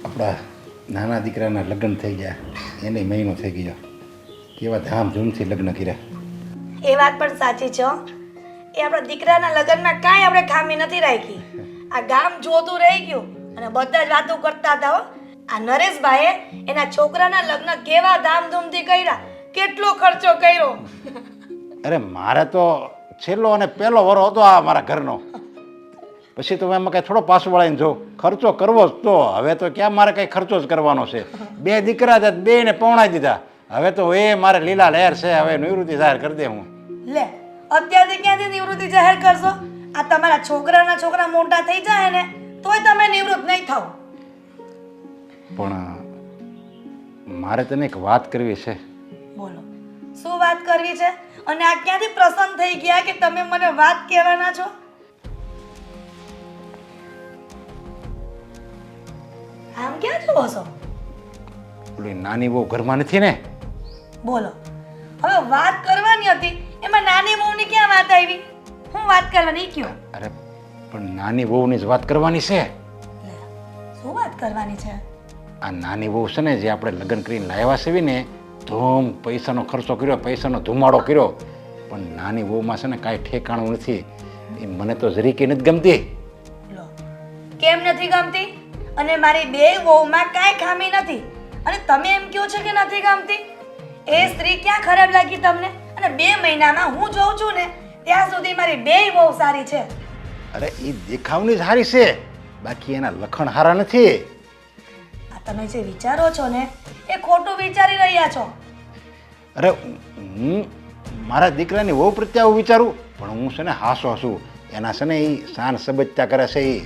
આપણા નાના દીકરાના લગ્ન થઈ ગયા, એને મહિનો થઈ ગયો. કેવા ધામધૂમથી લગ્ન કર્યા. એ વાત પણ સાચી છે હો. એ આપણા દીકરાના લગ્નમાં કાંઈ આપણે ખામી નથી રાખી. આ ગામ જોતું રહી ગયું અને બધા જ વાતો કરતા હતા હો. આ નરેશભાઈએ એના છોકરાના લગ્ન કેવા ધામધૂમથી કર્યા, કેટલો ખર્ચો કર્યો. અરે મારે તો છેલ્લો અને પહેલો વરો હતો આ મારા ઘરનો. પછી તો એમાં કાંઈ થોડો પાછું વળાઈને જો ખર્ચો કરવો જ તો. હવે તો ક્યાં મારે કંઈ ખર્ચો જ કરવાનો છે. 2 દીકરા હતા, 2 ને પૌણાઈ દીધા. હવે તો એ મારે લીલા લહેર છે. હવે નિવૃત્તિ જાહેર કરી દે હું. લે અત્યારથી ક્યાંથી નિવૃત્તિ જાહેર કરશો? આ તમારા છોકરા મોટા થઈ જાય ને તોય તમે નિવૃત્ત નહીં થાવ. પણ મારે તને એક વાત કરવી છે. બોલો, શું વાત કરવી છે? અને આ ક્યાંથી પ્રસન્ન થઈ ગયા કે તમે મને વાત કહેવાના છો? આમ ક્યાં જુઓ છો? ઓલી નાની બહુ ઘરમાં નથી ને? બોલો, હવે વાત કરવાની હતી એમાં નાની બહુની ક્યાં વાત આવી? હું વાત કરવાની કયો? અરે પણ નાની બહુની જ વાત કરવાની છે. લે, શું વાત કરવાની છે? આ નાની બહુ છે ને, જે આપણે લગ્ન કરીને લાવ્યા છે ને, ધૂમ પૈસાનો ખર્ચો કર્યો, પૈસાનો ધુમાડો કર્યો, પણ નાની બહુમાં છે ને કાંઈ ઠેકાણું નથી. એ મને તો જરીકે નથી ગમતી. લો, કેમ નથી ગમતી? અને મારી 2 વહુમાં કાંઈ ખામી નથી અને તમે એમ કહો છો કે નથી ગમતી? એ સ્ત્રી ક્યાં ખરાબ લાગી તમને? અને 2 મહિનામાં હું જોઉં છું ને ત્યાં સુધી મારી 2 વહુ સારી છે. અરે એ દેખાવની જ હારી છે, બાકી એના લખણ હારા નથી. આ તમે જે વિચારો છો ને એ ખોટું વિચારી રહ્યા છો. અરે હું મારા દીકરાની વહુ પ્રત્યે આવું વિચારું, પણ હું છે ને હાસો છું. એના છે ને એ શાન સબજતા કરે છે. એ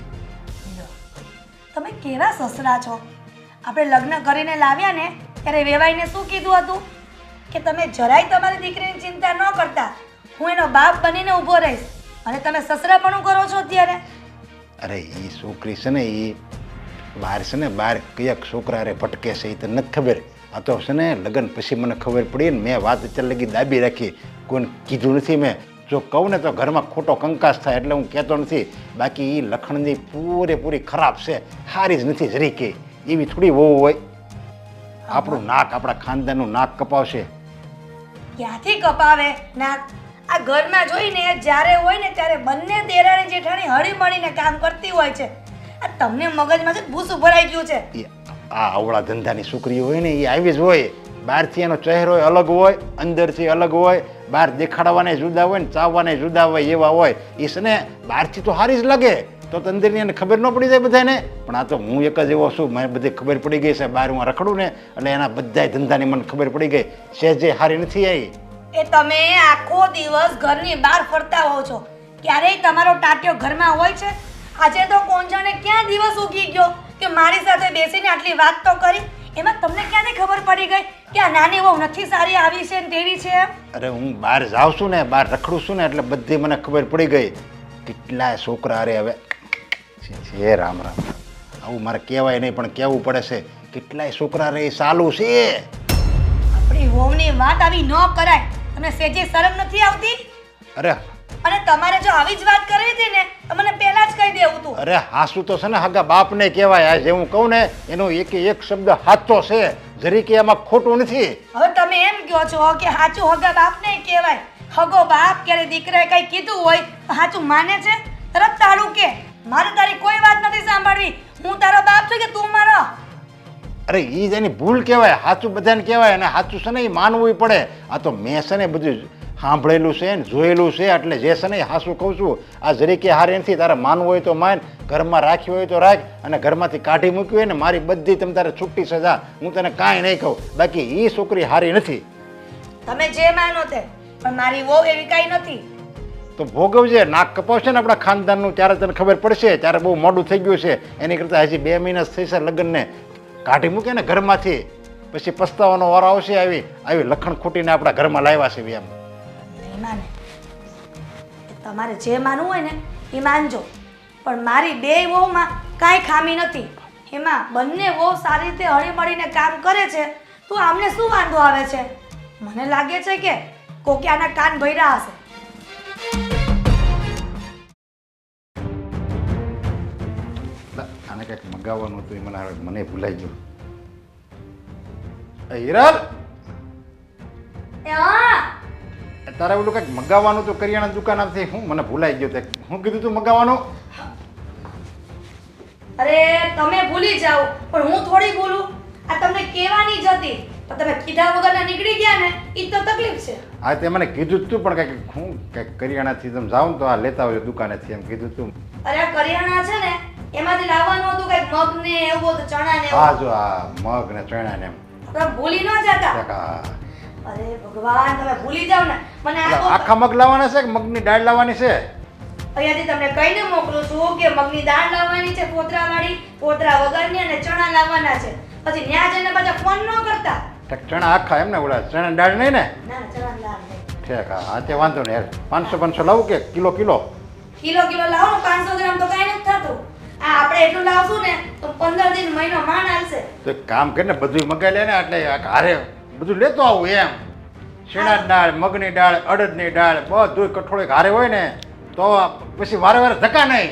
તમે કેવા સસરા છો? આપણે લગ્ન કરીને લાવ્યા ને ત્યારે વેવાઈને શું કીધું હતું કે તમે જરાય તમારી દીકરીની ચિંતા ન કરતા, હું એનો બાપ બનીને ઊભો રહીશ. અને તમે સસરાપણું કરો છો અત્યારે. અરે એ છોકરી છે ને, એ બહાર છે ને, બહાર કયા છોકરા રે ભટકે છે એ તો નથી ખબર. આ તો છે ને લગ્ન પછી મને ખબર પડી ને મેં વાત અત્યારે લગી દાબી રાખી, કોઈને કીધું નથી. મેં જો કહું ને તો ઘરમાં ખોટો કંકાસ થાય એટલે હું કહેતો નથી. બાકી એ લખણની પૂરેપૂરી ખરાબ છે, સારી જ નથી જરી કે. એવી થોડી વહુ હોય. આપણું નાક, આપણા ખાનદાનનું નાક કપાવશે. ક્યાંથી કપાવે નાક? આ ઘરમાં જોઈને જ્યારે હોય ને ત્યારે બંને દેરાણી જેઠાણી હળી મળીને કામ કરતી હોય છે. આ તમને મગજમાં છે ભૂસું ભરાઈ ગયું છે. આ અવળા ધંધાની છોકરીઓ હોય ને એ આવી જ હોય. બહારથી એનો ચહેરો અલગ હોય, અંદરથી અલગ હોય. બહાર દેખાડવાને જુદા હોય ને ચાવવાને જુદા હોય, એવા હોય. એ છે ને બહારથી તો સારી જ લાગે, તો અંદરની એને ખબર ન પડી જાય બધાને. પણ આ તો હું એક જ એવો છું, મને બધી ખબર પડી ગઈ છે. બહાર હું રખડું ને એટલે એના બધા ધંધાની મને ખબર પડી ગઈ. સહેજે હારી નથી આવી. એ તમે આખો દિવસ ઘરની બહાર ફરતા હો છો, ક્યારેય તમારો ટાટિયો ઘરમાં હોય છે? આજે તો કોણ જાણે ક્યાં દિવસ ઉગી ગયો કે મારી સાથે બેસીને આટલી વાત તો કરી. એમાં તમને ક્યાંથી ખબર પડી ગઈ કે આ નાની વહુ નથી સારી, આવી છે ને તેવી છે એમ? અરે હું બહાર જાઉં છું ને, બહાર રખડું છું ને એટલે બધી મને ખબર પડી ગઈ. કેટલાય છોકરા રે હવે છે. રામ રામ, આવું મારે કહેવાય નહીં પણ કહેવું પડે છે. કેટલાય છોકરા રે ચાલુ છે. આપણી વહુની વાત આવી ન કરાય. તમને સેજે શરમ નથી આવતી? અરે અને તમારે જો આવી જ વાત કરવી હતી ને તો મને પહેલા જ કહી દેવું હતું. અરે હાસુ તો છે ને હગા બાપને કહેવાય. આ જે હું કહું ને એનો એક શબ્દ સાચો છે, જરી કે એમાં ખોટું નથી. હવે તમે એમ કહો છો કે સાચું હગા બાપને કહેવાય. હગો બાપ ક્યારે દીકરાએ કઈ કીધું હોય સાચું માને છે? તરત તાળું કે મારે તારી કોઈ વાત નથી સાંભળવી, હું તારો બાપ છું કે તું મારો? અરે એ જ એની ભૂલ કહેવાય. સાચું બધાને કહેવાય અને સાચું છે ને એ માનવું પડે. આ તો મેં છે ને બધું સાંભળેલું છે ને જોયેલું છે એટલે જે છે ને એ હાસું કહું છું. આ જરીકે હારી નથી. તારે માનવું હોય તો માન, ઘરમાં રાખ્યું હોય તો રાખ, અને ઘરમાંથી કાઢી મૂક્યું હોય ને મારી બધી તમે તારે છૂટી સજા, હું તને કાંઈ નહીં કહું. બાકી એ છોકરી હારી નથી. તમે જે માનો તે, પણ મારી વહુ એવી કાંઈ નથી. તો ભોગવજે. નાક કપાવશે ને આપણા ખાનદાનનું ત્યારે તને ખબર પડશે. ત્યારે બહુ મોડું થઈ ગયું છે. એની કરતાં હજી 2 મહિના થઈ છે લગ્નને. કાઢી મૂકે ને ઘરમાંથી પછી પસ્તાવાનો વારો આવશે. આવી આવી લખણ ખૂટીને આપણા ઘરમાં લાવ્યા છે એમ. નહીં માને. તમારે જે માનવું હોય ને એ માનજો, પણ મારી 2 વહુમાં કાંઈ ખામી નથી. એમાં બંને વહુ સારી રીતે હળી મળીને કામ કરે છે તો આમને શું વાંધો આવે છે? મને લાગે છે કે કોકે આના કાન ભર્યા હશે. આને કંઈક મગાવવાનું હતું એ મને ભૂલાઈ ગયું. હિરલ, એ હા તારે ઓલું કંઈક મગાવવાનું હતું કરિયાણા દુકાનમાંથી. હું મને ભૂલાઈ ગયું તે હું કીધું તું મગાવવાનું? અરે તમે ભૂલી જાઓ પણ હું થોડી ભૂલું. આ તમને કહેવાની જ હતી પણ તમે કીધા વગરના નીકળી ગયા ને ઈ તો તકલીફ છે. હા તે મને કીધું જ તું પણ કંઈક હું કંઈક કરિયાણાથી તમે જાઓ ને તો આ લેતા આવજો દુકાનેથી એમ કીધું તું. અરે આ કરિયાણા છે ને એમાંથી લાવવાનું હતું કંઈક મગ ને એવું બધું ચણા ને હા જો આ મગ ને ચણા ને એમ. તમે ભૂલી ન જતા. હા. અરે ભગવાન તમે ભૂલી જાવ ને મને આ તો આખા મગ લાવવાના છે કે મગની દાળ લાવવાની છે? અહીંયાથી તમને કહીને મોકલું છું કે મગની દાળ લાવવાની છે પોતરાવાળી, પોતરા વગરની અને ચણા લાવવાના છે. પછી ન્યા જઈને પાછા ફોન ન કરતા. ચણા આખા એમ ને ઓલા ચણા દાળ નહીં ને? ના ના ચણા દાળ નહીં. ઠીક હા તે વાંધો નહીં યાર 500 લાવું કે કિલો કિલો લાવો ને 500 ગ્રામ તો કાંઈ નથી થતું. આ આપણે એટલું લાવશું ને તો 15 દિન મહિનો માંડ આવશે. તો એક કામ કરીને બધું મગાઈ લે ને એટલે હારે બધું લેતો આવું એમ. શેણા દાળ, મગની દાળ, અડદની દાળ બધું કઠોળ હારે હોય ને તો પછી વારે ધક્કા નહીં.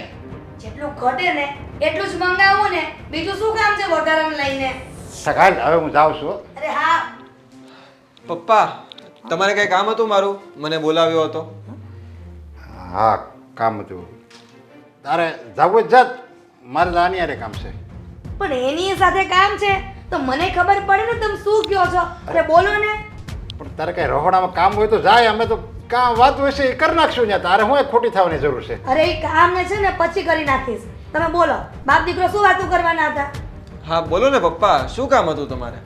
જેટલું ઘટે ને એટલું જ મંગાવું ને બીજું શું કામ છે વધારાનું લઈને. હાલ હવે હું જાઉં છું. અરે હા પપ્પા તમારે કઈ કામ હતું મારું મને બોલાવ્યો હતો? હા કામ હતું. તારે જાવું જ જાત મારે તો આની હારે કામ છે. પણ એની સાથે કામ છે તો મને ખબર પડે ને તમે શું કહો છો. અરે બોલો ને. પણ તારે કઈ રહોડામાં કામ હોય તો જાય અમે તો કામ વાત હોય છે એ કરી નાખશું ને. તારે હું ખોટી થવાની જરૂર છે? અરે એ કામ ને છે ને પછી કરી નાખીશ. તમે બોલો બાપ દીકરો શું વાતો કરવાના હતા? હા બોલો ને પપ્પા શું કામ હતું તમારે?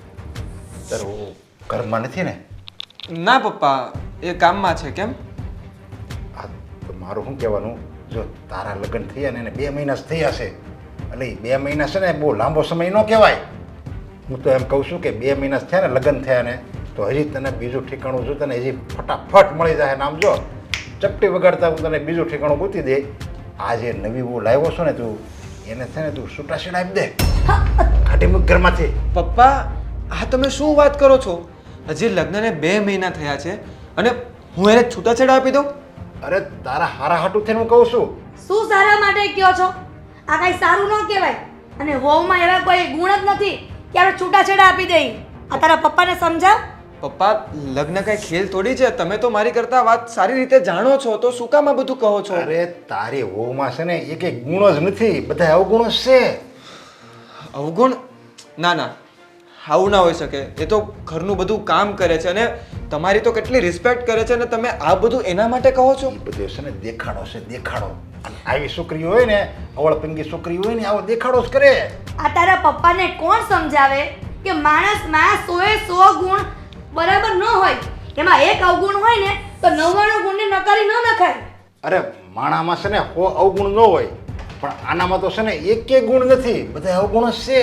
તારે હું ઘરમાં નથી ને? ના પપ્પા એ કામમાં છે. કેમ? હા તો મારું શું કહેવાનું, જો તારા લગ્ન થયા ને એને 2 મહિના જ થયા છે એટલે 2 મહિના છે ને બહુ લાંબો સમય ન કહેવાય. હું તો એમ કહું છું કે 2 મહિના થયા ને લગ્ન થયા ને તો હજી તને બીજું ઠેકાણું જો તને હજી ફટાફટ મળી જાય ને આમ જો ચપટી વગાડતા હું તને બીજું ઠેકાણું ગોતી દે. આ જે નવી બહુ લાવ્યો છો ને તું એને છે ને તું છૂટાછેડા આપી દે. કાઢી મૂક ઘરમાંથી. પપ્પા આ તમે શું વાત કરો છો? હજી લગ્નને 2 મહિના થયા છે અને હું એને છૂટાછેડા આપી દઉં? અરે તારા હારા હાટું થઈને હું કહું છું. શું સારા માટે કહો છો? આ કઈ સારું ન કહેવાય. અને વહુમાં એવા કોઈ ગુણ જ નથી કે આપણે છૂટાછેડા આપી દઈ. આ તારા પપ્પાને સમજાવ. પપ્પા લગ્ન કઈ ખેલ થોડી છે. તમે તો મારી કરતા વાત સારી રીતે જાણો છો તો શું કામ આ બધું કહો છો? અરે તારી વહુમાં છે ને એક ગુણ જ નથી, બધા અવગુણો જ છે. અવગુણ? ના ના આવું ના હોઈ શકે. એ તો ઘરનું બધું કામ કરે છે અને તમારી તો કેટલી રિસ્પેક્ટ કરે છે અને તમે આ બધું એના માટે કહો છો? એ બધું છે ને દેખાડો છે, દેખાડો. અને આવી છોકરી હોય ને અવળપંગી છોકરી હોય ને આવો દેખાડો જ કરે. આ તારા પપ્પાને કોણ સમજાવે કે માણસમાં 100 ગુણ બરાબર ન હોય. એમાં એક અવગુણ હોય ને તો 99 ગુણને નકારી ન નખાય. અરે માણામાં છે ને 100 અવગુણ ન હોય પણ આનામાં તો છે ને એકે ગુણ નથી, બધા અવગુણ જ છે.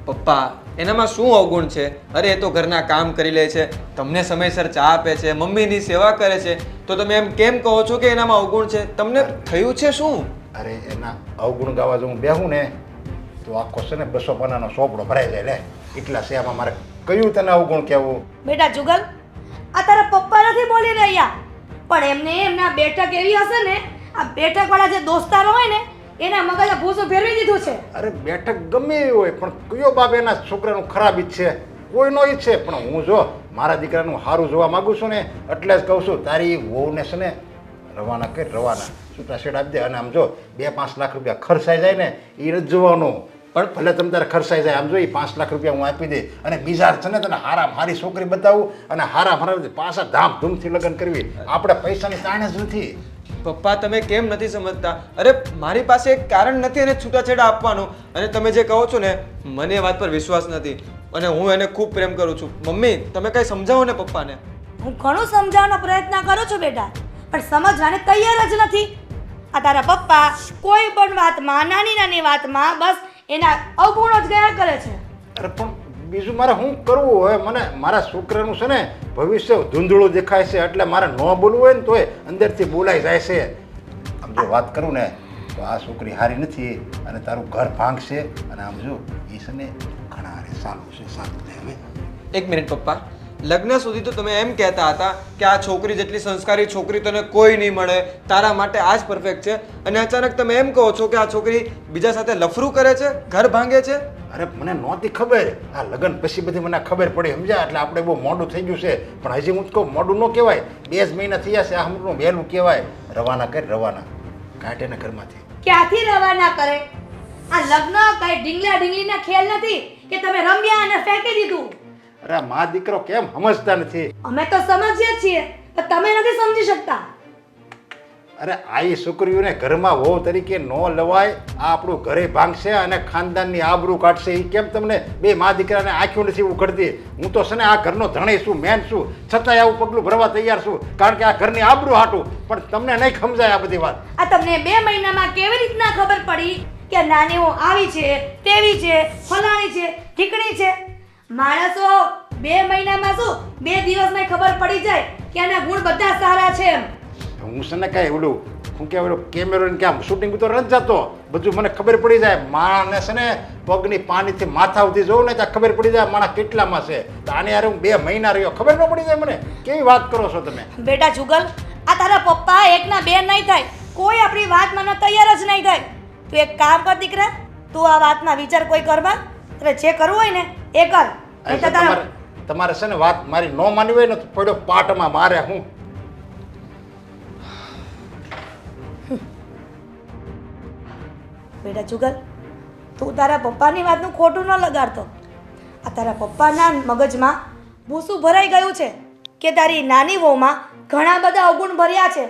પપ્પા એનામાં શું અવગુણ છે? અરે એ તો ઘરના કામ કરી લે છે, તમને સમયસર ચા આપે છે, મમ્મીની સેવા કરે છે, તો તમે એમ કેમ કહો છો કે એનામાં અવગુણ છે? તમને થયું છે શું? અરે એના અવગુણ ગાવા જો હું બેહું ને તો આખો છે ને 200 પાનાનો ચોપડો ભરાઈ જાય. લે એટલા છે આમાં મારે કયું તને અવગુણ કહેવું? બેટા જુગલ આ તારા પપ્પા નથી બોલી રહ્યા પણ એમને એમના બેઠક એવી હશે ને આ બેઠક વાળા જે દોસ્તારો હોય ને એના મગજે ભૂસું ફેરવી દીધું છે. અરે બેઠક ગમે એવી હોય પણ કયો બાપ એના છોકરાનું ખરાબ ઈચ્છે? કોઈ નો ઈચ્છે. પણ હું જો મારા દીકરાનું સારું જોવા માંગુ છું ને એટલે જ કહું છું તારી વહુને છે ને રવાના કરી, રવાના છૂટાછેડા આપી દે. અને આમ જો 2-5 લાખ રૂપિયા ખર્ચાઈ જાય ને એ નથી જોવાનું. પણ ભલે તમે તારે ખર્ચાઈ જાય આમ જો એ 5 લાખ રૂપિયા હું આપી દે અને બીજા છે ને તને હારી છોકરી બતાવું અને હારા પાછા ધામધૂમથી લગ્ન કરવી. આપણે પૈસાની તાણ જ નથી. પપ્પા તમે કેમ નથી સમજતા? અરે મારી પાસે એક કારણ નથી એને છૂટાછેડા આપવાનું અને તમે જે કહો છો ને મને એ વાત પર વિશ્વાસ નથી અને હું એને ખૂબ પ્રેમ કરું છું. મમ્મી તમે કઈ સમજાવો ને પપ્પાને. હું ઘણું સમજાવવાનો પ્રયત્ન કરું છું બેટા પણ સમજવાને તૈયાર જ નથી. આ તારા પપ્પા કોઈ પણ વાતમાં નાની વાતમાં બસ એના અવગુણો જ ગયા કરે છે. અરે પણ બીજું મારે શું કરવું? હવે મને મારા છોકરાનું છે ને ભવિષ્ય ધૂંધળું દેખાય છે એટલે મારે ન બોલવું હોય ને તોય અંદરથી બોલાઈ જાય છે. આમ જો વાત કરું ને તો આ છોકરી સારી નથી અને તારું ઘર ભાંગશે. અને આમ જો એ છે ને ઘણા સારું છે, સારું છે. હવે એક મિનિટ પપ્પા લગ્ન સુધી તો તમે એમ કહેતા હતા કે આ છોકરી જેટલી સંસ્કારી છોકરી તને કોઈ નહીં મળે, તારા માટે આ જ પરફેક્ટ છે, અને અચાનક તમે એમ કહો છો કે આ છોકરી બીજા સાથે લફરું કરે છે, ઘર ભાંગે છે. અરે મને નહોતી ખબર, આ લગ્ન પછી બધી મને ખબર પડી, સમજ્યા? એટલે આપણે બહુ મોડું થઈ ગયું છે, પણ હજી હું કહું મોડું ન કહેવાય, 2 જ મહિના થયા છે, આ હમણાં વહેલું કહેવાય. રવાના કરી, રવાના કાઢે ને ઘરમાંથી. ક્યાંથી રવાના કરે? આ લગ્ન કઈ ઢીંગલા ઢીંગલીના ખેલ નથી કે તમે રમ્યા અને ફેંકી દીધું. અરે મા દીકરો કેમ સમજતા નથી? અમે તો સમજીએ જ છીએ, પણ તમે નથી સમજી શકતા. અરે આઈ છોકરીઓને ઘરમાં વહુ તરીકે ન લવાય, આ આપણું ઘરે ભાંગશે અને ખાનદાનની આબરૂ કાઢશે. એ કેમ તમને બે મા દીકરાને આંખ્યું નથી ઉઘડતી? હું તો છે ને આ ઘરનો ધણી છું, મેન છું, છતાંય આવું પગલું ભરવા તૈયાર છું, કારણ કે આ ઘરની આબરૂ હાટું. પણ તમને નહીં સમજાય આ બધી વાત. આ તમને 2 મહિનામાં કેવી રીતના ખબર પડી કે નાની હું આવી છે, તેવી છે, ફલાણી છે, ઠીકણી છે? માણસો 2 મહિનામાં શું 2 દિવસમાં ખબર પડી જાય કે આના ગુણ બધા સારા છે એમ. હું છે ને કાંઈ એવડું શું કે એવડું કેમેરો ને ક્યાં શૂટિંગ તો નથી જતો, બધું મને ખબર પડી જાય. માણસ છે ને પગની પાણીથી માથા સુધી જોઉં ને ત્યાં ખબર પડી જાય માણસ કેટલામાં છે. તો આને યાર હું 2 મહિના રહ્યો, ખબર ન પડી જાય મને? કેવી વાત કરો છો તમે? બેટા જુગલ, આ તારા પપ્પા એકના 2 નહીં થાય, કોઈ આપણી વાત માનવા તૈયાર જ નહીં થાય. તું એક કામ કર દીકરા, તું આ વાતમાં વિચાર કોઈ કરવા, એટલે જે કરવું હોય ને એ કર. તમારે છે ને વાત મારી ન માનવી હોય ને તો પડ્યો પાટમાં મારે. હું બેટા જુગલ, તું તારા પપ્પાની વાતનું ખોટું ન લગાડતો. આ તારા પપ્પાના મગજમાં ભૂસું ભરાઈ ગયું છે કે તારી નાની વહુમાં ઘણા બધા અવગુણ ભર્યા છે,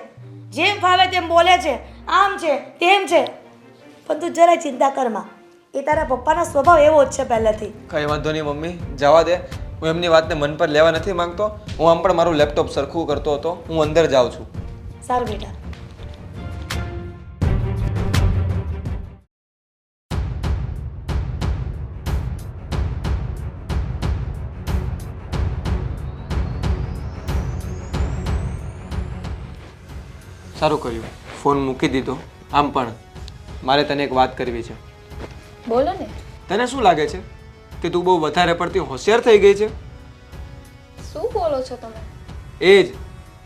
જેમ ફાવે તેમ બોલે છે, આમ છે તેમ છે. પણ તું જરાય ચિંતા કરમાં, એ તારા પપ્પાનો સ્વભાવ એવો જ છે પહેલેથી. કઈ વાંધો નહીં મમ્મી, જવા દે. હું એમની વાતને મન પર લેવા નથી માંગતો. હું આમ પણ મારું લેપટોપ સરખું કરતો હતો, હું અંદર જાઉં છું. સારું બેટા. સારું કર્યું, ફોન મૂકી દીધો. આમ પણ મારે તને એક વાત કરવી છે. બોલો ને. તને શું લાગે છે કે તું બહુ વધારે પડતી હોશિયાર થઈ ગઈ છે? શું બોલો છો તમે? એ જ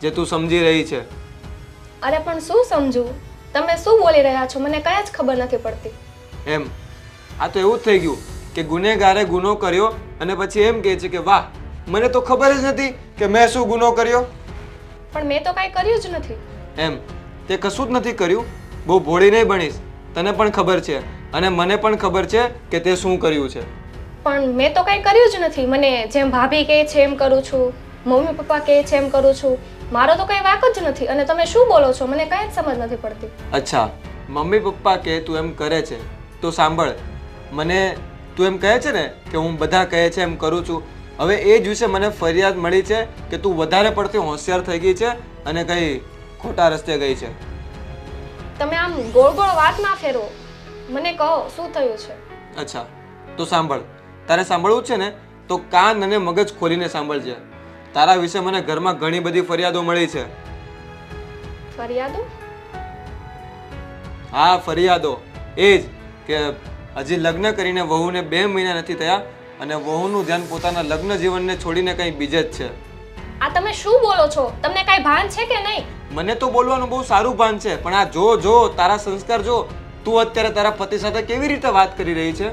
જે તું સમજી રહી છે. અરે પણ શું સમજુ? તમે શું બોલી રહ્યા છો? મને કઈ જ ખબર નથી પડતી. એમ આ તો એવું જ થઈ ગયું કે ગુનેગારે ગુનો કર્યો અને પછી એમ કહે છે કે વાહ, મને તો ખબર જ નથી કે મેં શું ગુનો કર્યો. પણ મેં તો કાંઈ કર્યું જ નથી. એમ તે કશું જ નથી કર્યું. બહુ ભોળી નહીં બનીશ, તને પણ ખબર છે અને મને પણ ખબર છે કે તે શું કર્યું છે. પણ મેં તો કાંઈ કર્યું જ નથી. મને જેમ ભાભી કહે છે એમ કરું છું, મમ્મી પપ્પા કહે છે એમ કરું છું. મારો તો કંઈ વાક જ નથી. અને તમે શું બોલો છો મને કાંઈ જ સમજ નથી પડતી. અચ્છા, મમ્મી પપ્પા કહે તું એમ કરે છે તો સાંભળ, મને તું એમ કહે છે ને કે હું બધા કહે છે એમ કરું છું. હવે એ જ વિશે મને ફરિયાદ મળી છે કે તું વધારે પડતી હોશિયાર થઈ ગઈ છે અને કઈ ખોટા રસ્તે ગઈ છે. તમે આમ ગોળ ગોળ વાત ના ફેરવો. મને કહો શું થયું છે? અચ્છા તો સાંભળ, તારે સાંભળવું છે ને તો કાન અને મગજ ખોલીને સાંભળજે. તારા વિશે મને ઘરમાં ઘણી બધી ફરિયાદો મળી છે. ફરિયાદો? હા ફરિયાદો. એ જ કે હજી લગ્ન કરીને વહુને 2 મહિના નથી થયા અને વહુનું ધ્યાન પોતાના લગ્ન જીવનને છોડીને કંઈ બીજે જ છે. આ તમે શું બોલો છો? તમને કાંઈ ભાન છે કે નહીં? મને તો બોલવાનું બહુ સારું ભાન છે, પણ આ જો તારા સંસ્કાર જો. તું અત્યારે તારા પતિ સાથે કેવી રીતે વાત કરી રહી છે?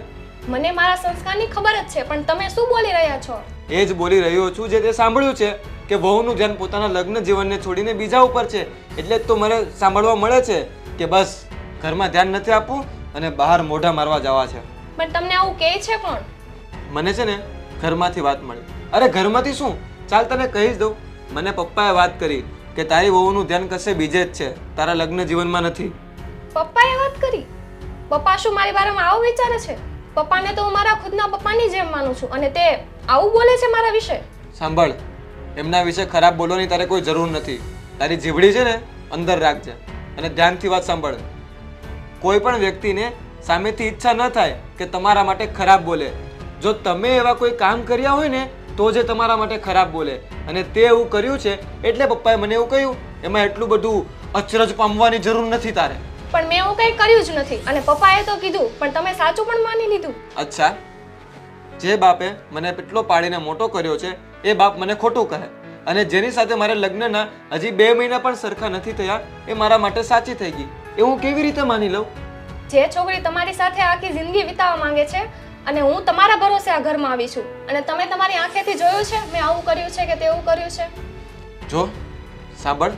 મને મારા સંસ્કારની ખબર જ છે, પણ તમે શું બોલી રહ્યા છો? એ જ બોલી રહ્યો છું જે તે સાંભળ્યું છે કે વહુનું ધ્યાન પોતાના લગ્ન જીવનને છોડીને બીજા ઉપર છે. એટલે જ તો મને સાંભળવા મળે છે કે બસ ઘરમાં ધ્યાન નથી આપવું અને બહાર મોઢા મારવા જવા છે. પણ તમને આવું કહે છે કોણ? મને છે ને ઘરમાંથી વાત મળી. અરે ઘરમાંથી શું, ચાલ તને કહી જ દઉં. મને પપ્પાએ વાત કરી કે તારી વહુનું ધ્યાન કશે બીજે જ છે, તારા લગ્ન જીવનમાં નથી. પપ્પાએ વાત કરી? પપ્પા શું મારી બારામાં આવું વિચારે છે? પપ્પાને તો હું મારા ખુદના પપ્પાની જેમ માનું છું અને તે આવું બોલે છે મારા વિશે. સાંભળ, એમના વિશે ખરાબ બોલવાની તારે કોઈ જરૂર નથી. તારી જીભડી છે ને અંદર રાખજે અને ધ્યાનથી વાત સાંભળ. કોઈ પણ વ્યક્તિને સામેથી ઈચ્છા ન થાય કે તમારા માટે ખરાબ બોલે. જો તમે એવા કોઈ કામ કર્યા હોય ને તો જે તમારા માટે ખરાબ બોલે, અને તે એવું કર્યું છે એટલે પપ્પાએ મને એવું કહ્યું. એમાં એટલું બધું અચરજ પામવાની જરૂર નથી તારે. પણ મેં એવું કંઈ કર્યું જ નથી અને પપ્પાએ તો કીધું, પણ તમે સાચું પણ માની લીધું. અચ્છા, જે બાપે મને એટલો પાડીને મોટો કર્યો છે એ બાપ મને ખોટું કહે અને જેની સાથે મારે લગ્નના હજી 2 મહિના પણ સરખા નથી થયા એ મારા માટે સાચી થઈ ગઈ એ હું કેવી રીતે માની લઉં? જે છોકરી તમારી સાથે આખી જિંદગી વિતાવવા માંગે છે અને હું તમારા ભરોસે આ ઘરમાં આવી છું અને તમે તમારી આંખેથી જોયું છે મેં આવું કર્યું છે કે તેવું કર્યું છે? જો સાંભળ,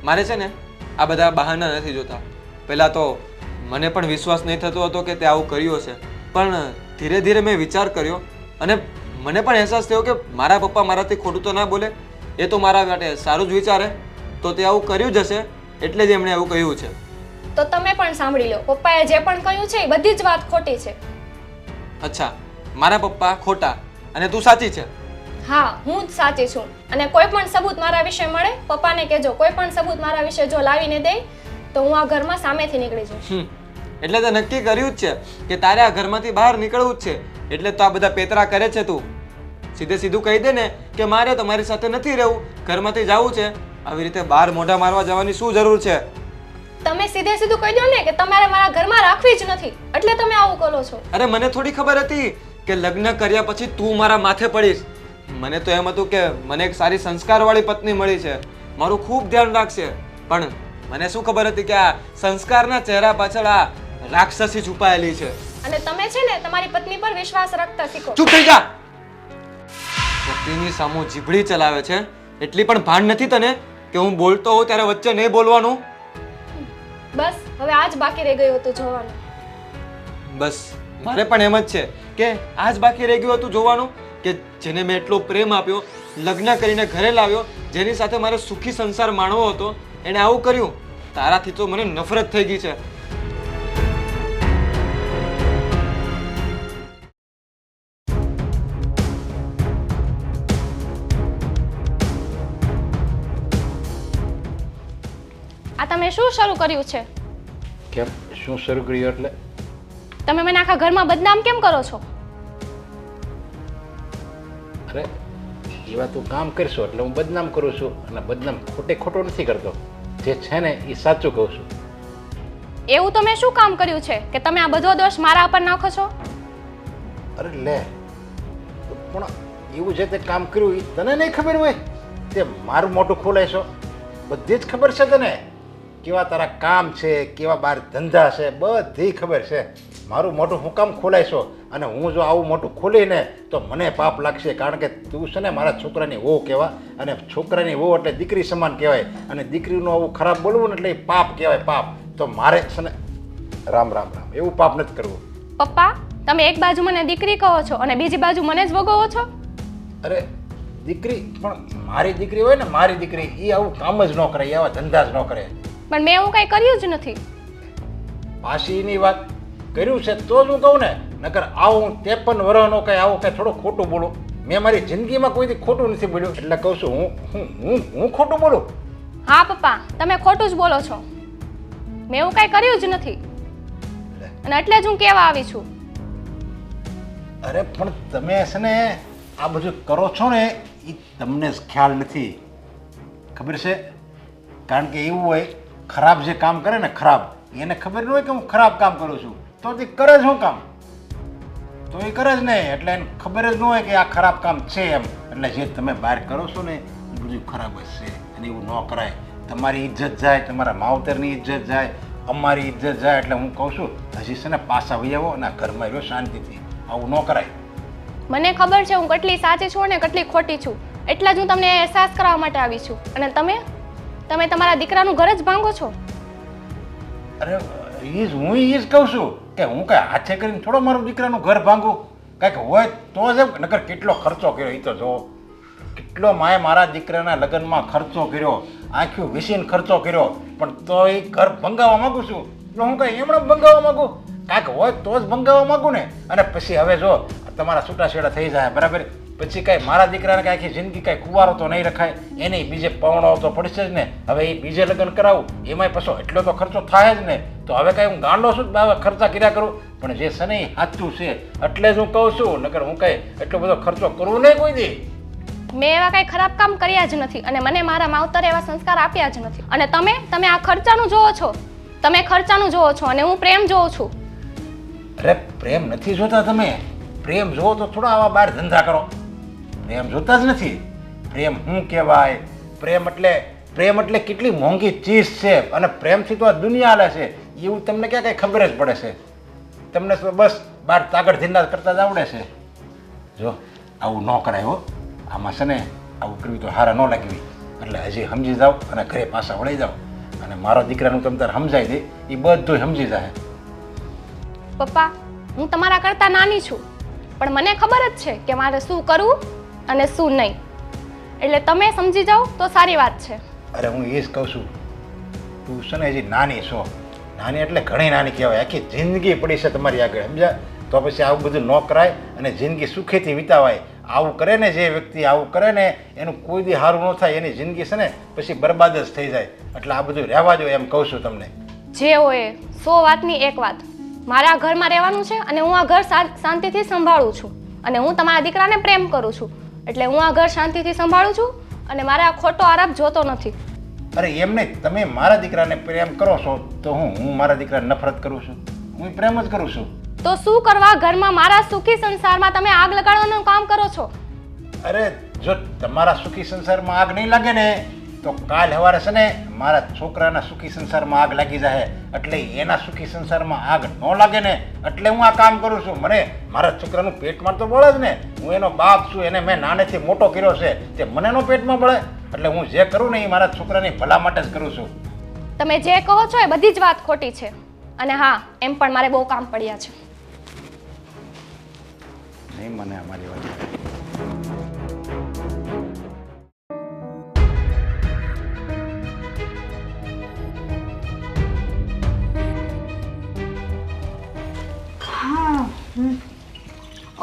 મારે છે ને આ બધા બહાના નથી જોતા. પહેલાં તો મને પણ વિશ્વાસ નહીં થતો હતો કે તે આવું કર્યું હશે, પણ ધીરે ધીરે મેં વિચાર કર્યો અને મને પણ અહેસાસ થયો કે મારા પપ્પા મારાથી ખોટું તો ના બોલે, એ તો મારા માટે સારું જ વિચારે, તો તે આવું કર્યું જ હશે એટલે જ એમણે આવું કહ્યું છે. તો તમે પણ સાંભળી લો, પપ્પાએ જે પણ કહ્યું છે એ બધી જ વાત ખોટી છે. અચ્છા, મારા પપ્પા ખોટા અને તું સાચી છે? હા, હું જ સાચી છું અને કોઈ પણ સબૂત મારા વિશે મળે પપ્પાને કહેજો, કોઈ પણ સબૂત મારા વિશે જો લાવીને દે તો હું આ ઘરમાં સામેથી નીકળી જઈશ. એટલે તો નક્કી કર્યું જ છે કે તારે આ ઘરમાંથી બહાર નીકળવું જ છે, એટલે તો આ બધા પેતરા કરે છે તું. સીધે સીધું કહી દે ને કે મારે તમારી સાથે નથી રહેવું, ઘરમાંથી જવું છે. આવી રીતે બહાર મોઢા મારવા જવાની શું જરૂર છે? તમે સીધે સીધું કહી દો ને કે તમારે મારા ઘરમાં રાખવી જ નથી, એટલે તમે આવું કરો છો. અરે મને થોડી ખબર હતી કે લગ્ન કર્યા પછી તું મારા માથે પડીશ. મને તો એમ હતું કે મને એક સારી સંસ્કારવાળી પત્ની મળી છે, મારું ખૂબ ધ્યાન રાખશે, પણ મને શું ખબર હતી કે આ સંસ્કારના ચહેરા પાછળ આ રાક્ષસી છુપાયેલી છે. અને તમે છે ને તમારી પત્ની પર વિશ્વાસ રાખતા શીખો. ચૂપ થઈ જા. પત્નીની સામુ જીભડી ચલાવે છે એટલી પણ ભાન નથી તને કે હું બોલતો હોઉં ત્યારે વચ્ચે નહીં બોલવાનું? બસ હવે આ જ બાકી રહી ગયું હતું જોવાનું. બસ મારે પણ એમ જ છે કે આ જ બાકી રહી ગયું હતું જોવાનું કે જેને મેં એટલો પ્રેમ આપ્યો, લગ્ન કરીને ઘરે લાવ્યો, જેની સાથે મારે સુખી સંસાર માણવો હતો, એણે આવું કર્યું. તારાથી તો મને નફરત થઈ ગઈ છે. આ તમે શું શરૂ કર્યું છે? કેમ શું શરૂ કર્યું એટલે? તમે મને આખા ઘરમાં બદનામ કેમ કરો છો? અરે એવા તું કામ કરશો એટલે હું બદનામ કરું છું, અને બદનામ ખોટો નથી કરતો, જે છે ને એ સાચું કહું છું. એવું તો મેં શું કામ કર્યું છે કે તમે આ બધો દોષ મારા પર નાખો છો? અરે લે, પણ એવું જે તે કામ કર્યું એ તને નહીં ખબર હોય? તે મારું મોટું ખોલાય છો, બધી જ ખબર છે તને, કેવા તારા કામ છે, કેવા બાર ધંધા છે, બધી ખબર છે. મારું મોટું હું કામ ખોલાય છો, અને હું જો આવું મોટું ખોલીને તો મને પાપ લાગશે, કારણ કે તું છે ને મારા છોકરાની વહુ કહેવા, અને છોકરાની વહુ એટલે દીકરી સમાન કહેવાય, અને દીકરીનું આવું ખરાબ બોલવું ને એટલે એ પાપ કહેવાય, પાપ. તો મારે છે ને રામ રામ રામ એવું પાપ નથી કરવું. પપ્પા, તમે એક બાજુ મને દીકરી કહો છો અને બીજી બાજુ મને જ વગોવો છો. અરે દીકરી, પણ મારી દીકરી હોય ને, મારી દીકરી, એ આવું કામ જ ન કરે, આવા ધંધા જ ન કરે. પણ મેં એવું કંઈ કર્યું જ નથી. પાછીની વાત કર્યું છે તો જ હું કહું ને, નકર આવું 53 વર્ષનો કંઈ આવું કંઈ થોડું ખોટું બોલું? મેં મારી જિંદગીમાં કોઈથી ખોટું નથી બોલ્યું, એટલે કહું છું હું ખોટું બોલું? હા પપ્પા, તમે ખોટું જ બોલો છો. મેં એવું કંઈ કર્યું જ નથી અને એટલે જ હું કહેવા આવી છું. અરે પણ તમે છે ને આ બધું કરો છો ને એ તમને જ ખ્યાલ નથી, ખબર છે? કારણ કે એવું હોય, ખરાબ જે કામ કરે ને ખરાબ, એને ખબર ન હોય કે હું ખરાબ કામ કરું છું, તો તે કરે જ હું કામ, તો એ કરે જ નહીં, એટલે એને ખબર જ ન હોય કે આ ખરાબ કામ છે એમ. એટલે જે તમે બહાર કરો છો ને એ બધું ખરાબ જ છે, અને એવું ન કરાય. તમારી ઇજ્જત જાય, તમારા માવતરની ઇજ્જત જાય, અમારી ઇજ્જત જાય. એટલે હું કહું છું હજી છે ને પાછા વહી આવો અને આ ઘરમાં રહ્યો શાંતિથી, આવું ન કરાય. મને ખબર છે હું કેટલી સાચી છું અને કેટલી ખોટી છું, એટલે જ હું તમને અહેસાસ કરાવવા માટે આવી છું. અને તમે તમારા દીકરાનું ઘર જ ભાંગો છો. અરે હું એ જ કહું છું કે હું કાંઈ હાથે કરીને થોડો મારું દીકરાનું ઘર ભાંગું, કાંઈક હોય તો જ એમ. નકર કેટલો ખર્ચો કર્યો એ તો જો, કેટલો માએ મારા દીકરાના લગ્નમાં ખર્ચો કર્યો, આંખ્યું વિસીને ખર્ચો કર્યો, પણ તો એ ઘર ભંગાવવા માગું છું. એટલે હું કાંઈ એમણે ભંગાવવા માગું? કાંઈક હોય તો જ ભંગાવવા માગું ને. અને પછી હવે જો તમારા છૂટાછેડા થઈ જાય, બરાબર, પછી કાંઈ મારા દીકરાને કાંઈ આખી જિંદગી કાંઈ કુંવારો તો નહીં રખાય, એને બીજે પવણાવો તો પડશે જ ને. હવે એ બીજે લગ્ન કરાવું એમાંય પાછો એટલો તો ખર્ચો થાય જ ને. તો હવે કાંઈ હું ગાંડો છું હવે ખર્ચા કર્યા કરું? પણ જે છે ને એ સાચું છે એટલે જ હું કહું છું, નકર હું કાંઈ એટલો બધો ખર્ચો કરવું નહીં કોઈ દી. મેં એવા કાંઈ ખરાબ કામ કર્યા જ નથી અને મને મારા માવતરે એવા સંસ્કાર આપ્યા જ નથી. અને તમે આ ખર્ચાનું જોવો છો, તમે ખર્ચાનું જોવો છો અને હું પ્રેમ જોઉં છું. અરે પ્રેમ નથી જોતા તમે, પ્રેમ જોવો તો થોડા આવા બહાર ધંધા કરો. પ્રેમ જોતા જ નથી. પ્રેમ શું કહેવાય? પ્રેમ એટલે કેટલી મોંઘી ચીજ છે અને પ્રેમથી તો આ દુનિયા હાલે છે એવું તમને ક્યાં કંઈ ખબર જ પડે છે. તમને તો બસ બહાર તાગડ ધીંડા કરતા જ આવડે છે. જો આવું ન કરાય હો. આમાં છે ને આવું કરવી તો હારા ન લાગવી. એટલે હજી સમજી જાઓ અને ઘરે પાછા વળી જાઓ અને મારા દીકરાનું તમે તારે સમજાવી દે એ બધું સમજી જાય. પપ્પા, હું તમારા કરતાં નાની છું, પણ મને ખબર જ છે કે મારે શું કરવું અને શું નહીં. એટલે તમે સમજી જાઓ તો સારી વાત છે. અરે હું એ જ કહું છું, તું છે ને હજી નાની છો. નાની એટલે ઘણી નાની કહેવાય. આખી જિંદગી પડી છે તમારી આગળ, સમજ્યા? તો પછી આવું બધું ન કરાય અને જિંદગી સુખેથી વિતાવાય. આવું કરે ને જે વ્યક્તિ આવું કરે ને એનું કોઈ દી સારું ન થાય. એની જિંદગી છે ને પછી બરબાદ જ થઈ જાય. એટલે આ બધું રહેવા દો એમ કહું છું તમને. જે હોય 100 વાતની એક વાત. મારે આ ઘરમાં રહેવાનું છે અને હું આ ઘર શાંતિથી સંભાળું છું અને હું તમારા દીકરાને પ્રેમ કરું છું. એટલે હું આ ઘર શાંતિથી સંભાળું છું અને મારે આ ખોટો આરાપ જોતો નથી. અરે એમ નહીં, તમે મારા દીકરાને પ્રેમ કરો છો તો હું મારા દીકરાને નફરત કરું છું? હું પ્રેમ જ કરું છું. તો શું કરવા ઘરમાં મારા સુખી સંસારમાં તમે આગ લગાડવાનું કામ કરો છો? અરે જો તમારા સુખી સંસારમાં આગ નહીં લાગે ને તો કાલ સવારે છે ને મારા છોકરાના સુખી સંસારમાં આગ લાગી જાય. એટલે એના સુખી સંસારમાં આગ ન લાગે ને એટલે હું આ કામ કરું છું. મને મારા છોકરાનું પેટમાં તો બળે જ ને. હું એનો બાપ છું, એને મેં નાનેથી મોટો કર્યો છે, તે મને એનો પેટમાં બળે. એટલે હું જે કરું ને એ મારા છોકરાની ભલા માટે જ કરું છું. તમે જે કહો છો એ બધી જ વાત ખોટી છે. અને હા, એમ પણ મારે બહુ કામ પડ્યા છે. નહીં મને અમારી વાત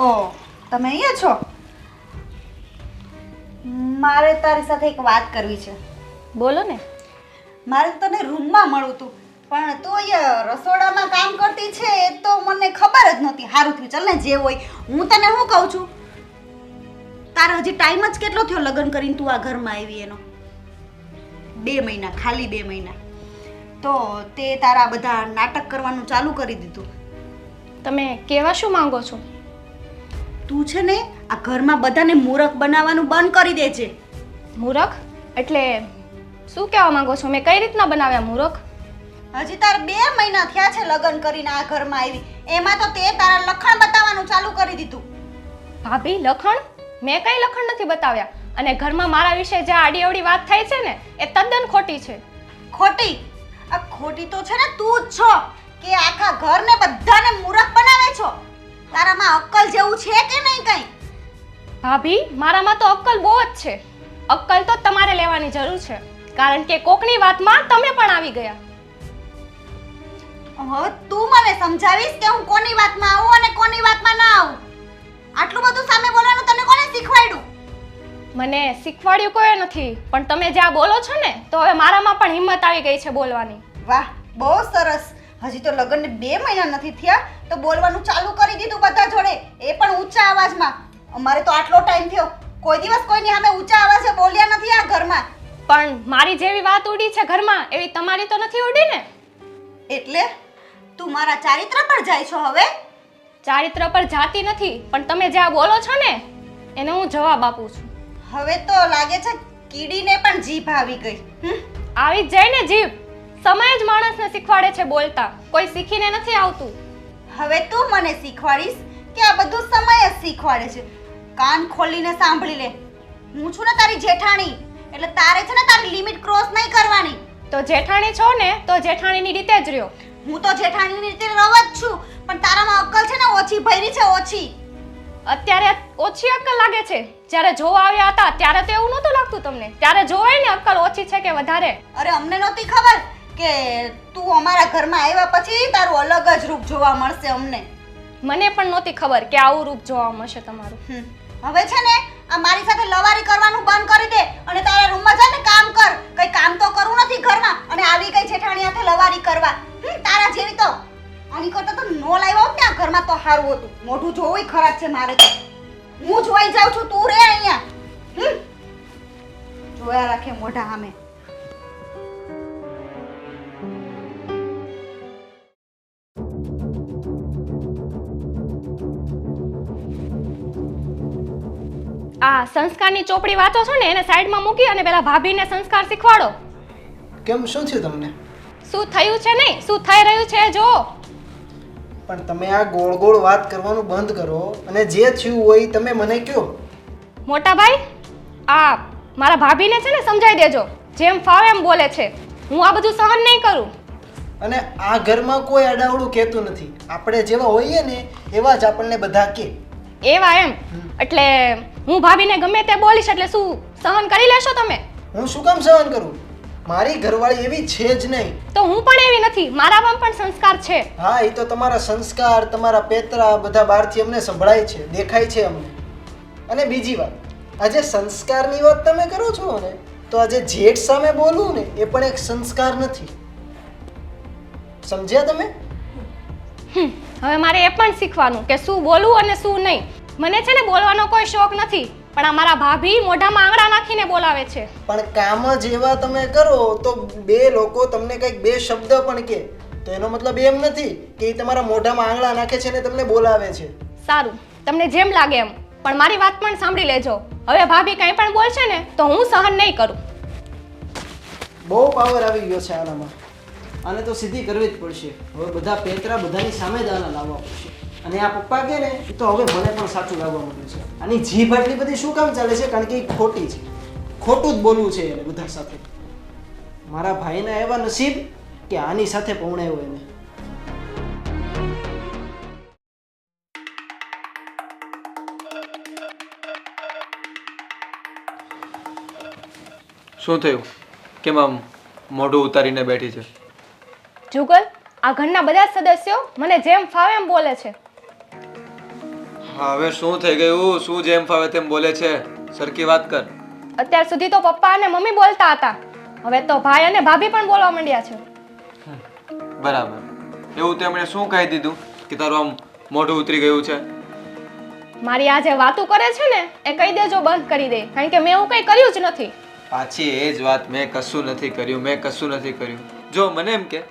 ઓ તમે અહીંયા છો? મારે તારી સાથે એક વાત કરવી છે. બોલો ને. મારે તને રૂમમાં મળવું હતું પણ તું અહીંયા રસોડામાં કામ કરતી છે એ તો મને ખબર જ નહોતી. સારું થયું, ચાલ ને જે હોય. હું તને શું કહું છું, તારે હજી ટાઈમ જ કેટલો થયો લગ્ન કરીને તું આ ઘરમાં આવી એનો? 2 મહિના, ખાલી 2 મહિના. તો તે તારા બધા નાટક કરવાનું ચાલુ કરી દીધું. તમે કહેવા શું માંગો છો? તું છે ને આ ઘરમાં બધાને મૂરખ બનાવવાનું બંધ કરી દેજે. મૂરખ એટલે શું કહેવા માંગો છો? મેં કઈ રીતના બનાવ્યા મૂરખ? હજી તાર 2 મહિના થયા છે લગ્ન કરીને આ ઘરમાં આવી, એમાં તો તે તારા લખણ બતાવવાનું ચાલુ કરી દીધું. ભાભી, લખણ? મેં કઈ લખણ નથી બતાવ્યા. અને ઘરમાં મારા વિશે જે આડી અવડી વાત થાય છે ને એ તદ્દન ખોટી છે. ખોટી? આ ખોટી તો છે ને તું જ છો કે આખા ઘરને બધાને મૂરખ બનાવે છો. તારામાં અક્કલ જેવું છે કે નહીં કઈ? ભાભી, મારામાં તો અક્કલ બહુ જ છે. અક્કલ તો તમારે લેવાની જરૂર છે, કારણ કે કોકની વાતમાં તમે પણ આવી ગયા. હવે તું મને સમજાવીશ કે હું કોની વાતમાં આવું અને કોની વાતમાં ના આવું? આટલું બધું સામે બોલવાનું તને કોને શીખવાડ્યું? મને શીખવાડ્યું કોઈ નથી, પણ તમે જ્યાં બોલો છો ને તો હવે મારામાં પણ હિંમત આવી ગઈ છે બોલવાની. વાહ, બહુ સરસ. હજી તો લગ્નને 2 મહિના નથી થયા તો બોલવાનું ચાલુ કરી દીધું બધા જોડે, એ પણ ઊંચા અવાજમાં. અમારે તો આટલો ટાઈમ થયો, કોઈ દિવસ કોઈની સામે ઊંચા અવાજે બોલ્યા નથી આ ઘરમાં. પણ મારી જેવી વાત ઉડી છે ઘરમાં એવી તમારી તો નથી ઉડી ને. એટલે તું મારા ચારિત્ર પર જાય છો હવે? ચારિત્ર પર જાતી નથી, પણ તમે જ્યાં બોલો છો ને એને હું જવાબ આપું છું. હવે તો લાગે છે કીડીને પણ જીભ આવી ગઈ. આવી જ જાય ને જીભ. સમય જ માણસને શીખવાડે છે બોલતા, કોઈ શીખીને નથી આવતું. હવે તું મને શીખવાડીશ કે આ બધું સમય જ શીખવાડે છે? કાન ખોલીને સાંભળી લે, હું છું ને તારી જેઠાણી, એટલે તારે છે ને તારી લિમિટ ક્રોસ નહીં કરવાની. તો જેઠાણી છો ને તો જેઠાણીની રીતે જ રહ્યો. હું તો જેઠાણીની રીતે રહું જ છું, પણ તારામાં અક્કલ છે ને ઓછી ભરી છે, ઓછી. અત્યારે ઓછી અક્કલ લાગે છે, જ્યારે જોવા આવ્યા હતા ત્યારે તો એવું નહોતું લાગતું તમને. ત્યારે જોવાય ને અક્કલ ઓછી છે કે વધારે. અરે અમને નહોતી ખબર કે તું અમારા ઘરમાં આવ્યા પછી તારું અલગ જ રૂપ જોવા મળશે અમને. મને પણ નહોતી ખબર કે આવું રૂપ જોવા મળશે તમારું. હવે છે ને આ મારી સાથે લવારી કરવાનું બંધ કરી દે અને તારા રૂમમાં જા ને કામ કર. કઈ કામ તો કરવું નથી ઘરમાં અને આવી કઈ જેઠાણી સાથે લવારી કરવા. તારા જેવી તો આની કરતા તો નો લાવ્યા હોત ને આ ઘરમાં તો સારું હતું. મોઢું જોવું ખરાબ છે મારે તો. હું જોઈ જાઉં છું, તું રે અહીંયા. જોયા રાખે મોઢા સામે. આ સંસ્કારની ચોપડી વાંચો છો ને એને સાઈડમાં મૂકી અને પેલા ભાભીને સંસ્કાર શીખવાડો. કેમ શું થયું તમને? શું થયું છે નહીં, શું થઈ રહ્યું છે જો. પણ તમે આ ગોળ ગોળ વાત કરવાનું બંધ કરો અને જે થયું હોય તમે મને કહો. મોટા ભાઈ, આ મારા ભાભીને છે ને સમજાઈ દેજો. જેમ ફાવે એમ બોલે છે. હું આ બધું સહન નહીં કરું. અને આ ઘરમાં કોઈ અડાવડું કહેતું નથી. આપણે જેવા હોઈએ ને એવા જ આપણને બધા કહે. એવા એમ? એટલે હું ભાભીને ગમે તે બોલીશ એટલે શું સહન કરી લેશો તમે? હું શું કામ સહન કરું? મારી ઘરવાળી એવી છે જ નહીં. તો હું પણ એવી નથી. મારામાં પણ સંસ્કાર છે. હા, એ તો તમારા સંસ્કાર, તમારા પેતરા બધા બહારથી અમને સંભળાય છે, દેખાય છે અમને. અને બીજી વાત, આજે સંસ્કારની વાત તમે કરો છો ને, તો આજે જેઠ સામે બોલવું ને એ પણ એક સંસ્કાર નથી. સમજ્યા તમે? હવે મારે એ પણ શીખવાનું કે શું બોલવું અને શું નહીં. મને છે ને બોલવાનો કોઈ શોખ નથી, પણ આ મારા ભાભી મોઢામાં આંગળા નાખીને બોલાવે છે. પણ કામ જ એવા તમે કરો તો બે લોકો તમને કંઈક બે શબ્દ પણ કહે તો એનો મતલબ એમ નથી કે એ તમારા મોઢામાં આંગળા નાખે છે ને તમને બોલાવે છે. સારું, તમને જેમ લાગે એમ, પણ મારી વાત પણ સાંભળી લેજો. હવે ભાભી કંઈ પણ બોલશે ને તો હું સહન નહીં કરું. બહુ પાવર આવી ગયો છે આનામાં. આને તો સીધી કરવી જ પડશે. હવે બધા પેતરા બધાની સામે જ આના લાવવા પડશે. અને આ પપ્પા કહે ને એ તો હવે મને પણ સાચું લાગવા માંડ્યું છે. આની જીભ આટલી બધી શું કામ ચાલે છે? કારણ કે એ ખોટી છે. ખોટું જ બોલવું છે એને બધા સાથે. મારા ભાઈના એવા નસીબ કે આની સાથે પૌણાયો એને. શું થયું? કેમ આમ મોઢું ઉતારીને બેઠી છે? જુગલ, આ ઘરના બધા જ સદસ્યો મને જેમ ફાવે એમ બોલે છે. હવે શું થઈ ગયું? શું જેમ ફાવે તેમ બોલે છે? સરખી વાત કર. અત્યાર સુધી તો પપ્પા અને મમ્મી બોલતા હતા, હવે તો ભાઈ અને ભાભી પણ બોલવા માંડ્યા છે. બરાબર. એવું તેમણે શું કહી દીધું કે તારું આમ મોઢું ઉતરી ગયું છે? મારી આ જે વાતો કરે છે ને એ કહી દેજો બંધ કરી દે, કારણ કે મેં એવું કંઈ કર્યું જ નથી. પાછી એ જ વાત, મેં કશું નથી કર્યું, મેં કશું નથી કર્યું. જો મને એમ કે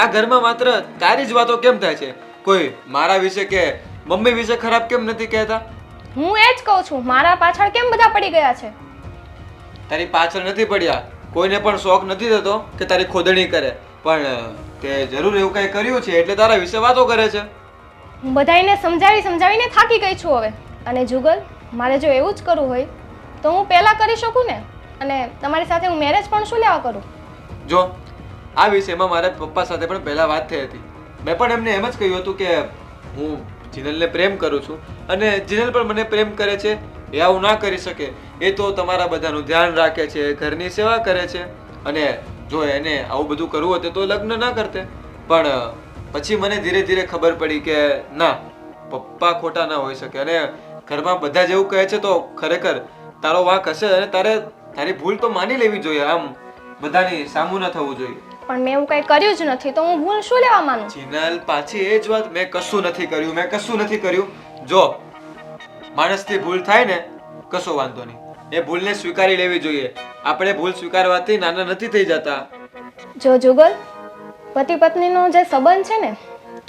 આ ઘરમાં માત્ર તારી જ વાતો કેમ થાય છે? કોઈ મારા વિશે કે મમ્મી વિશે ખરાબ કેમ નથી કહેતા? હું એ જ કહું છું, મારા પાછળ કેમ બધા પડી ગયા છે? તારી પાછળ નથી પડ્યા. કોઈને પણ શોખ નથી થતો કે તારી ખોદણી કરે, પણ તે જરૂર એવું કંઈ કર્યું છે એટલે તારા વિશે વાતો કરે છે. હું બધાઈને સમજાવીને થાકી ગઈ છું હવે. અને જુગલ, મારે જો એવું જ કરવું હોય તો હું પહેલા કરી શકું ને, અને તમારી સાથે હું મેરેજ પણ શું લેવા કરું? જો આ વિષયમાં મારા પપ્પા સાથે પણ પહેલા વાત થઈ હતી. મેં પણ એમને એમ જ કહ્યું હતું કે હું જીનલને પ્રેમ કરું છું અને જીનલ પણ મને પ્રેમ કરે છે. એ આવું ના કરી શકે. એ તો તમારા બધાનું ધ્યાન રાખે છે, ઘરની સેવા કરે છે, અને જો એને આવું બધું કરવું હોત તો લગ્ન ના કરતે. પણ પછી મને ધીરે ધીરે ખબર પડી કે ના, પપ્પા ખોટા ના હોઈ શકે, અને ઘરમાં બધા જેવું કહે છે તો ખરેખર તારો વાંક હશે, અને તારી ભૂલ તો માની લેવી જોઈએ. આમ બધાની સામું ન થવું જોઈએ. પણ મેં એવું કંઈ કર્યું જ નથી, તો હું ભૂલ શું લેવા માનું? જીનલ, પાછી એ જ વાત, મેં કશું નથી કર્યું, મેં કશું નથી કર્યું. જો માણસથી ભૂલ થાય ને, કશો વાંધો નહીં, એ ભૂલને સ્વીકારી લેવી જોઈએ. આપણે ભૂલ સ્વીકારવાથી નાના નથી થઈ જતા. જો જુગલ, પતિ પત્નીનો જે સંબંધ છે ને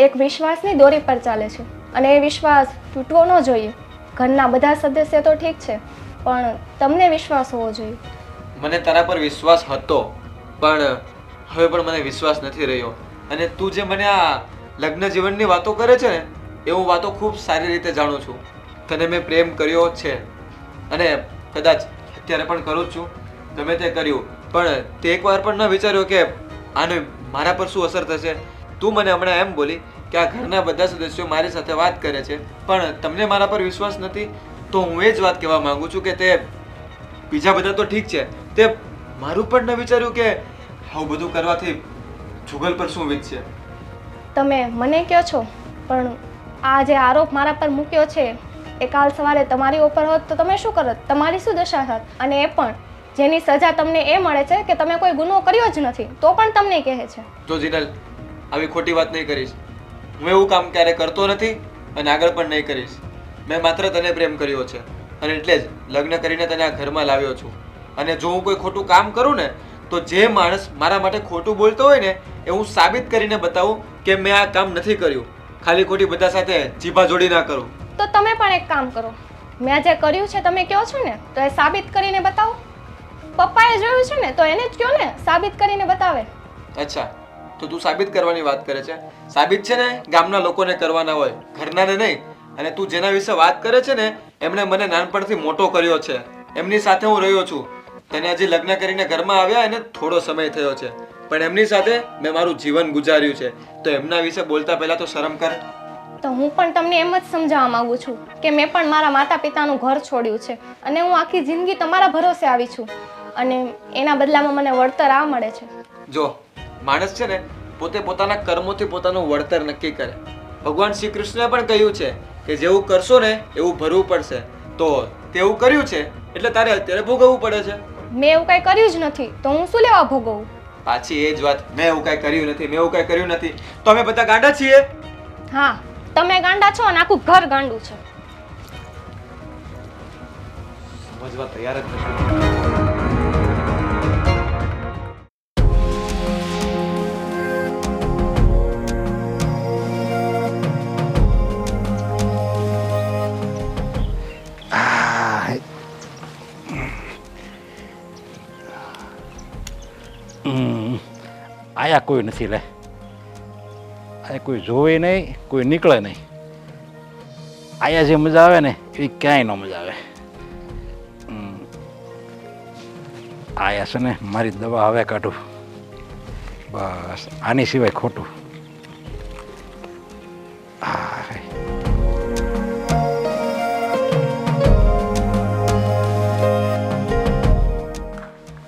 એક વિશ્વાસની દોરી પર ચાલે છે, અને એ વિશ્વાસ તૂટવો ન જોઈએ. ઘરના બધા સદસ્ય તો ઠીક છે, પણ તમને વિશ્વાસ હોવો જોઈએ. મને તારા પર વિશ્વાસ હતો, પણ હવે પણ મને વિશ્વાસ નથી રહ્યો. અને તું જે મને આ લગ્ન જીવનની વાતો કરે છે ને, એ હું વાતો ખૂબ સારી રીતે જાણું છું. તને મેં પ્રેમ કર્યો છે, અને કદાચ અત્યારે પણ કરું જ છું. ગમે તે કર્યું, પણ તે એકવાર પણ ન વિચાર્યો કે આને મારા પર શું અસર થશે. તું મને હમણાં એમ બોલી કે આ ઘરના બધા સદસ્યો મારી સાથે વાત કરે છે, પણ તમને મારા પર વિશ્વાસ નથી. તો હું એ જ વાત કહેવા માંગુ છું કે તે બીજા બધા તો ઠીક છે, તે મારું પણ ન વિચાર્યું કે આવું બધું કરવાથી જુગલ પર શું વીતશે. તમે મને કહો છો, પણ આ જે આરોપ મારા પર મૂક્યો છે એ કાલ સવારે તમારી ઉપર હોત તો તમે શું કરત? તમારી શું દશા થાત? અને એ પણ જેની સજા તમને એ મળે છે કે તમે કોઈ ગુનો કર્યો જ નથી, તો પણ તમને કહે છે. જો જીનલ, આવી ખોટી વાત નહીં કરીશ. હું એવું કામ ક્યારે કરતો નથી અને આગળ પણ નહીં કરીશ. મેં માત્ર તને પ્રેમ કર્યો છે, અને એટલે જ લગ્ન કરીને તને આ ઘરમાં લાવ્યો છું. અને જો હું કોઈ ખોટું કામ કરું ને, તો જે માણસ મારા માટે ખોટું બોલતો હોય ને, એ હું સાબિત કરીને બતાવું કે મેં આ કામ નથી કર્યું. ખાલી ખોટી બધા સાથે જીભા જોડી ના કરું. તો તમે પણ એક કામ કરો, મેં જે કર્યું છે તમે કહો છો ને તો એ સાબિત કરીને બતાવો. પપ્પાએ જોયું છે ને તો એને જ કહો ને, સાબિત કરીને બતાવે. અચ્છા, તો તું સાબિત કરવાની વાત કરે છે. સાબિત છે ને ગામના લોકોને કરવાના હોય, ઘરનાને નહીં. અને તું જેના વિશે વાત કરે છે ને એમણે મને નાનપણથી મોટો કર્યો છે, એમની સાથે હું રહ્યો છું. તને હજી લગ્ન કરીને ઘરમાં આવ્યા એને થોડો સમય થયો છે, પણ એમની સાથે મેં મારું જીવન ગુજાર્યું છે. તો એમના વિશે બોલતા પહેલા તો શરમ કર. તો હું પણ તમને એમ જ સમજાવવા માંગુ છું કે મેં પણ મારા માતા પિતાનું ઘર છોડ્યું છે અને હું આખી જિંદગી તમારા ભરોસે આવી છું અને એના બદલામાં મને વળતર આ મળે છે. જો માણસ છે ને પોતે પોતાના કર્મોથી પોતાનું વળતર નક્કી કરે. ભગવાન શ્રી કૃષ્ણએ પણ કહ્યું છે કે જેવું કરશો ને એવું ભરવું પડશે. તો તેવું કર્યું છે એટલે તારે અત્યારે ભોગવવું પડે છે. મેં એવું કાંઈ કર્યું જ નથી તો હું શું લેવા ભોગવું? પાછી એ જ વાત, મેં એવું કાંઈ કર્યું નથી, મેં એવું કાંઈ કર્યું નથી. તો અમે બધા ગાંડા છીએ. હા, તમે ગાંડા છો અને આખું ઘર ગાંડું છે. સમજવા તૈયાર જ નથી. આયા કોઈ નથી લે, આયા કોઈ જોવે નહીં, કોઈ નીકળે નહીં. આયા જે મજા આવે ને એ ક્યાંય ન મજા આવે. આયા છે ને મારી દવા હવે કાઢું, બસ આની સિવાય ખોટું.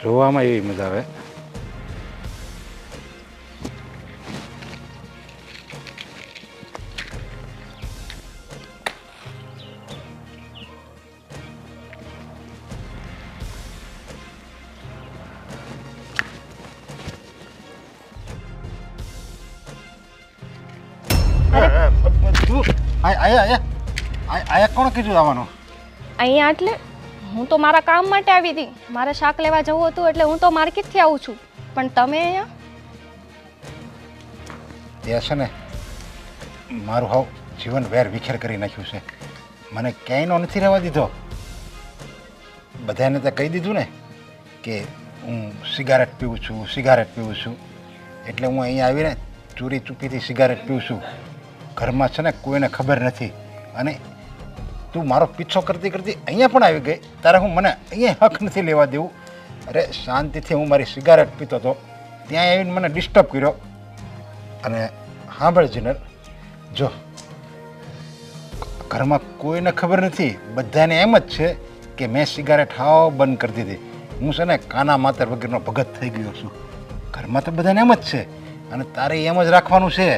જોવામાં એવી મજા આવે. આયા કોણ કીધું આવવાનું? અહીંયા એટલે હું તો મારા કામ માટે આવી હતી. મારે શાક લેવા જવું હતું એટલે હું તો માર્કેટથી આવું છું. પણ તમે અહીંયા? તે છે ને મારું હાવ જીવન વેર વિખેર કરી નાખ્યું છે. મને ક્યાંયનો નથી રહેવા દીધો. બધાને તો કહી દીધું ને કે હું સિગારેટ પીવું છું, સિગારેટ પીવું છું. એટલે હું અહીંયા આવીને ચોરી ચૂપીથી સિગારેટ પીવું છું. ઘરમાં છે ને કોઈને ખબર નથી. અને તું મારો પીછો કરતી કરતી અહીંયા પણ આવી ગઈ. તારે હું મને અહીંયા હક નથી લેવા દેવું. અરે શાંતિથી હું મારી સિગારેટ પીતો હતો, ત્યાં આવીને મને ડિસ્ટર્બ કર્યો. અને સાંભળ જીનર, જો ઘરમાં કોઈને ખબર નથી, બધાને એમ જ છે કે મેં સિગારેટ હાવ બંધ કરી દીધી. હું છે ને કાના માતર વગરનો ભગત થઈ ગયો છું. ઘરમાં તો બધાને એમ જ છે અને તારે એમ જ રાખવાનું છે.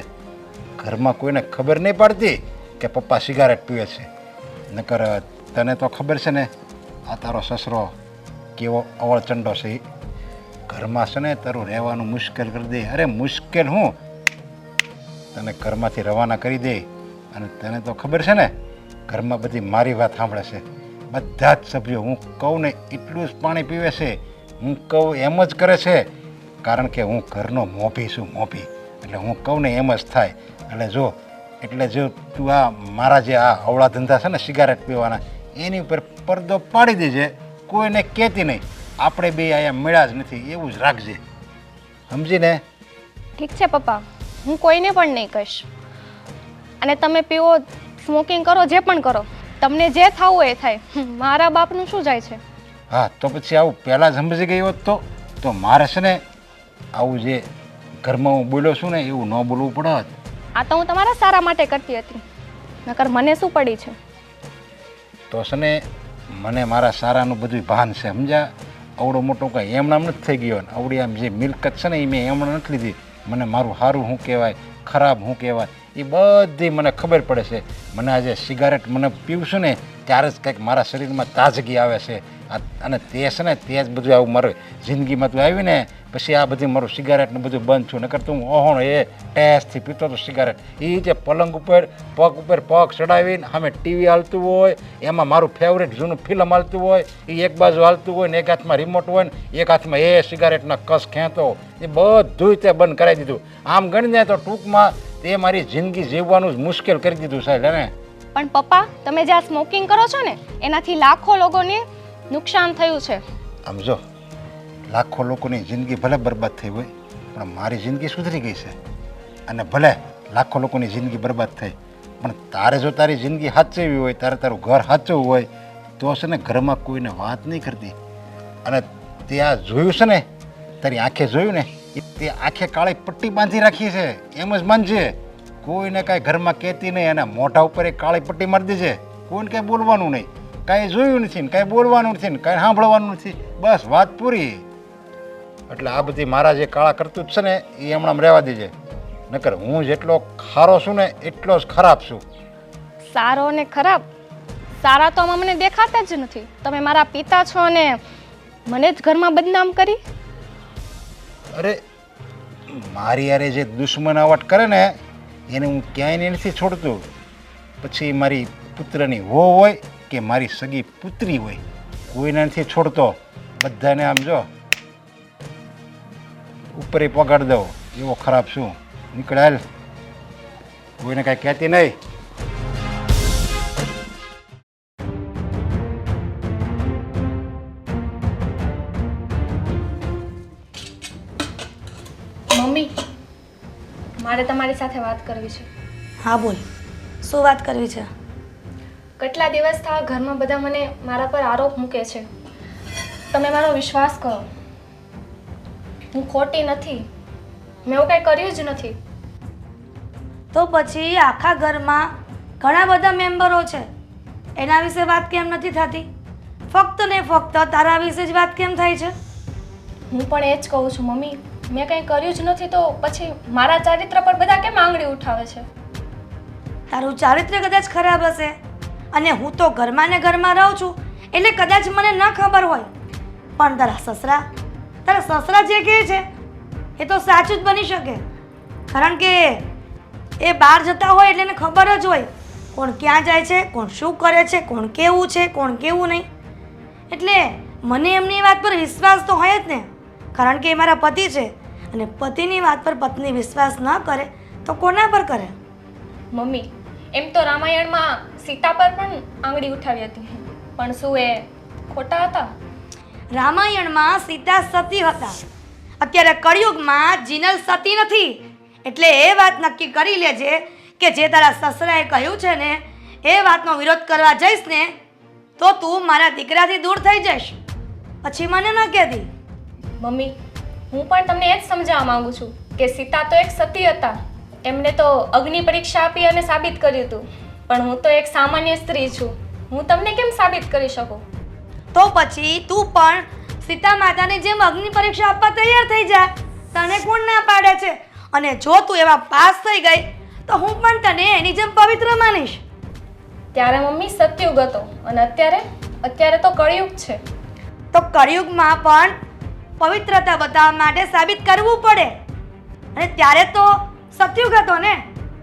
ઘરમાં કોઈને ખબર નહીં પડતી કે પપ્પા સિગારેટ પીવે છે. નકર તને તો ખબર છે ને આ તારો સસરો કેવો અવળચંડો છે. ઘરમાં છે ને તારું રહેવાનું મુશ્કેલ કરી દે. અરે મુશ્કેલ હું તને ઘરમાંથી રવાના કરી દે. અને તને તો ખબર છે ને ઘરમાં બધી મારી વાત સાંભળે છે. બધા જ સભ્યો હું કહું ને એટલું જ પાણી પીવે છે. હું કહું એમ જ કરે છે. કારણ કે હું ઘરનો મોભી છું, મોભી. એટલે હું કહું ને એમ જ થાય. એટલે જો તું આ મારા જે આ અવળા ધંધા છે ને સિગારેટ પીવાના, એની ઉપર પડદો પાડી દેજે. કોઈને કહેતી નહીં. આપણે બે અહીંયા મળ્યા જ નથી એવું જ રાખજે, સમજીને? ઠીક છે પપ્પા, હું કોઈને પણ નહીં કહીશ. અને તમે પીવો, સ્મોકિંગ કરો, જે પણ કરો, તમને જે થવું એ થાય. મારા બાપનું શું જાય છે? હા, તો પછી આવું પહેલાં જ સમજી ગઈ હોત તો મારે છે ને આવું જે ઘરમાં હું બોલ્યો છું ને એવું ન બોલવું પડત. આ તો હું તમારા સારા માટે કરતી હતી, નકર મને શું પડી છે? તો છે ને મને મારા સારાનું બધું ભાન છે, સમજ્યા? અવડો મોટો કાંઈ એમણામ નથી થઈ ગયો. ને અવડી આમ જે મિલકત છે ને એ મેં એમણે નથી લીધી. મને મારું સારું શું કહેવાય, ખરાબ શું કહેવાય એ બધી મને ખબર પડે છે. મને આજે સિગારેટ મને પીવું છું ને ત્યારે જ કંઈક મારા શરીરમાં તાજગી આવે છે. અને તે છે ને તે જ બધું આવું મારે જિંદગીમાં તું આવી ને પછી આ બધી મારું સિગારેટ ને બધું બંધ છું. નકર તું ઓહોણ એ ટેસ્ટથી પીતો હતો સિગારેટ. એ જે પલંગ ઉપર પગ ચડાવીને સામે ટીવી હાલતું હોય, એમાં મારું ફેવરેટ જૂનું ફિલ્મ હાલતું હોય, એ એક બાજુ હાલતું હોય ને એક હાથમાં રિમોટ હોય ને એક હાથમાં એ સિગારેટના કસ ખેંચતો, એ બધું તે બંધ કરાવી દીધું. આમ ગણીને તો ટૂંકમાં તે મારી જિંદગી જીવવાનું જ મુશ્કેલ કરી દીધું સાહેબ. ને પણ પપ્પા, તમે જે આ સ્મોકિંગ કરો છો ને એનાથી લાખો લોકોને નુકસાન થયું છે. આમ જો, લાખો લોકોની જિંદગી ભલે બરબાદ થઈ હોય પણ મારી જિંદગી સુધરી ગઈ છે. અને ભલે લાખો લોકોની જિંદગી બરબાદ થઈ પણ તારે જો તારી જિંદગી સાચવવી હોય, તારે તારું ઘર સાચવવું હોય તો છે ને ઘરમાં કોઈને વાત નહીં કરતી. અને તે આ જોયું છે ને, તારી આંખે જોયું ને, તે આંખે કાળી પટ્ટી બાંધી રાખી છે. એમ જ માનજે, કોઈને કાંઈ ઘરમાં કહેતી નહીં અને મોઢા ઉપર એક કાળી પટ્ટી મારી દેજે. કોઈને કાંઈ બોલવાનું નહીં, કાંઈ જોયું નથી ને કાંઈ બોલવાનું નથી ને કાંઈ સાંભળવાનું નથી, બસ વાત પૂરી. એટલે આ બધી મારા જે કાળા કરતૂત છે ને એ હમણાં રહેવા દેજે. નકર હું જેટલો ખારો છું ને એટલો જ ખરાબ છું. સારો અને ખરાબ? સારા તો આમાં મને દેખાતા જ નથી. તમે મારા પિતા છો અને મને જ ઘરમાં બદનામ કરી. અરે મારી યારે જે દુશ્મનાવટ કરે ને એને હું ક્યાંય નથી છોડતો. પછી મારી પુત્રની વહુ હોય કે મારી સગી પુત્રી હોય, કોઈને નથી છોડતો. બધાને આમ જો ઉપર પગાડ દઉં એવો ખરાબ છું. નીકળે હાલ, કોઈને કાંઈ કહેતી નહીં. મમ્મી, મારે તમારી સાથે વાત કરવી છે. હા બોલ, શું વાત કરવી છે? કેટલા દિવસ થયા ઘરમાં બધા મને મારા પર આરોપ મૂકે છે. તમે મારો વિશ્વાસ કરો, હું ખોટી નથી, મેં એવું કાંઈ કર્યું જ નથી. તો પછી આખા ઘરમાં ઘણા બધા મેમ્બરો છે, એના વિશે વાત કેમ નથી થતી? ફક્ત ને ફક્ત તારા વિશે જ વાત કેમ થાય છે? હું પણ એ જ કહું છું મમ્મી, મેં કંઈ કર્યું જ નથી તો પછી મારા ચારિત્ર પર બધા કેમ આંગળી ઉઠાવે છે? તારું ચારિત્ર કદાચ ખરાબ હશે અને હું તો ઘરમાં ને ઘરમાં રહું છું એટલે કદાચ મને ન ખબર હોય, પણ તારા સસરા જે કહે છે એ તો સાચું જ બની શકે. કારણ કે એ બહાર જતા હોય એટલે એને ખબર જ હોય કોણ ક્યાં જાય છે, કોણ શું કરે છે, કોણ કેવું છે, કોણ કેવું નહીં. એટલે મને એમની વાત પર વિશ્વાસ તો હોય જ ને, કારણ કે એ મારા પતિ છે અને પતિની વાત પર પત્ની વિશ્વાસ ન કરે તો કોના પર કરે? મમ્મી, એમ તો રામાયણમાં સીતા પર પણ આંગળી ઉઠાવી હતી, પણ શું એ ખોટા હતા? રામાયણમાં સીતા સતી હતા, અત્યારે કળિયુગમાં જીનલ સતી નથી. એટલે એ વાત નક્કી કરી લેજે કે જે તારા સસરાએ કહ્યું છે ને એ વાતનો વિરોધ કરવા જઈશ ને તો તું મારા દીકરાથી દૂર થઈ જઈશ. પછી મને ન કહેતી. મમ્મી, હું પણ તમને એ જ સમજાવવા માંગુ છું કે સીતા તો એક સતી હતા, એમને તો અગ્નિ પરીક્ષા આપી અને સાબિત કર્યું હતું, પણ હું તો એક સામાન્ય સ્ત્રી છું, હું તમને કેમ સાબિત કરી શકું? તો પછી તું પણ સીતા માતાની જેમ અગ્નિ પરીક્ષા આપવા તૈયાર થઈ જા. તને કોણ ના પાડે છે? અને જો તું એવા પાસ થઈ ગઈ તો હું પણ તને એની જેમ પવિત્ર માનીશ. ત્યારે મમ્મી સતયુગ હતો અને અત્યારે તો કળિયુગ છે. તો કળિયુગમાં પણ પવિત્રતા બતાવવા માટે સાબિત કરવું પડે. અને ત્યારે તો સતયુગ હતો ને,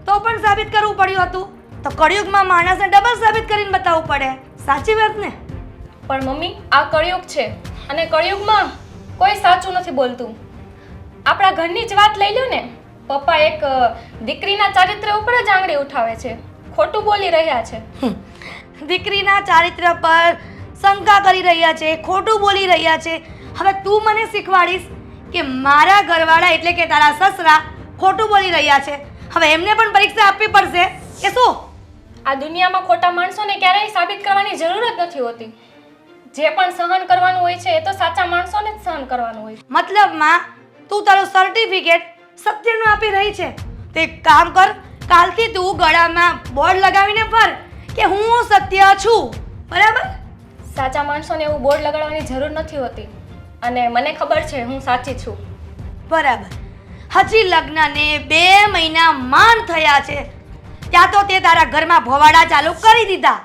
તો પણ સાબિત કરવું પડ્યું હતું. તો કળિયુગમાં માણસને ડબલ સાબિત કરીને બતાવવું પડે. સાચી વાત ને? પણ મમ્મી, આ કળિયુગ છે અને કળિયુગમાં કોઈ સાચું નથી બોલતું. આપણા ઘરની જ વાત લઈ લો ને, પપ્પા એક દીકરીના ચારિત્ર ઉપર જ આંગળી ઉઠાવે છે, ખોટું બોલી રહ્યા છે. દીકરીના ચારિત્ર પર શંકા કરી રહ્યા છે, ખોટું બોલી રહ્યા છે. હવે તું મને શીખવાડીશ કે મારા ઘરવાળા એટલે કે તારા સસરા ખોટું બોલી રહ્યા છે, હવે એમને પણ પરીક્ષા આપવી પડશે કે શું? આ દુનિયામાં ખોટા માણસોને ક્યારેય સાબિત કરવાની જરૂર જ નથી હોતી. જે પણ સહન કરવાનું હોય છે એ તો સાચા માણસોને જ સહન કરવાનું હોય. મતલબમાં તું તારું સર્ટિફિકેટ સત્યનું આપી રહી છે. તો એક કામ કર, કાલથી તું ગળામાં બોર્ડ લગાવીને ફર કે હું સત્ય છું, બરાબર? સાચા માણસોને એવું બોર્ડ લગાડવાની જરૂર નથી હોતી અને મને ખબર છે હું સાચી છું. બરાબર. હજી લગ્નને 2 મહિના માંડ થયા છે ત્યાં તો તે તારા ઘરમાં ભવાડા ચાલુ કરી દીધા.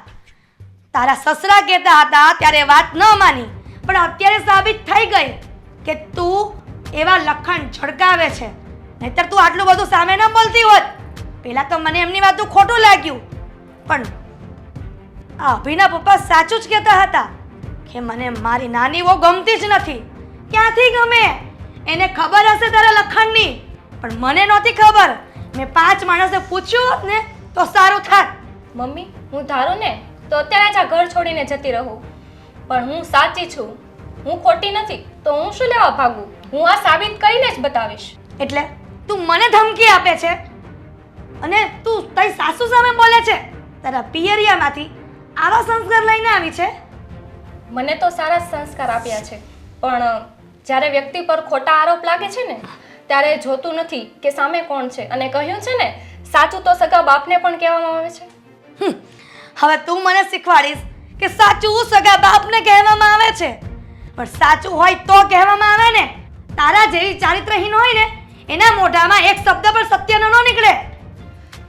તારા સસરા કહેતા હતા ત્યારે વાત ન માની, પણ અત્યારે સાબિત થઈ ગઈ કે તું એવા લખણ છડકાવે છે. નહીતર તું આટલું બધું સામે ન બોલતી હોત. પહેલાં તો મને એમની વાતું ખોટું લાગ્યું, પણ આ અભિના પપ્પા સાચું જ કહેતા હતા કે મને મારી નાની વહુ ગમતી જ નથી. ક્યાંથી ગમે? એને ખબર હશે તારા લખણની, પણ મને નહોતી ખબર. મેં 5 માણસે પૂછ્યું હોત ને તો સારું થાત. મમ્મી હું ધારું ને તો અત્યારે જ આ ઘર છોડીને જતી રહું, પણ હું સાચી છું, હું ખોટી નથી, તો હું શું લેવા ભાગું? હું આ સાબિત કરીને જ બતાવીશ. એટલે તું મને ધમકી આપે છે અને તું તારી સાસુ સામે બોલે છે? તારા પિયરિયામાંથી આવા સંસ્કાર લઈને આવી છે? મને તો સારા સંસ્કાર આપ્યા છે, પણ જ્યારે વ્યક્તિ પર ખોટા આરોપ લાગે છે ને ત્યારે જોતું નથી કે સામે કોણ છે. અને કહ્યું છે ને, સાચું તો સગા બાપને પણ કહેવામાં આવે છે. હવે તું મને શીખવાડીશ કે સાચું સગા બાપને કહેવામાં આવે છે, પણ સાચું હોય તો કહેવામાં આવે ને. તારા જેવી ચારિત્રહીન હોય ને એના મોઢામાં એક શબ્દ પણ સત્યનો ન નીકળે.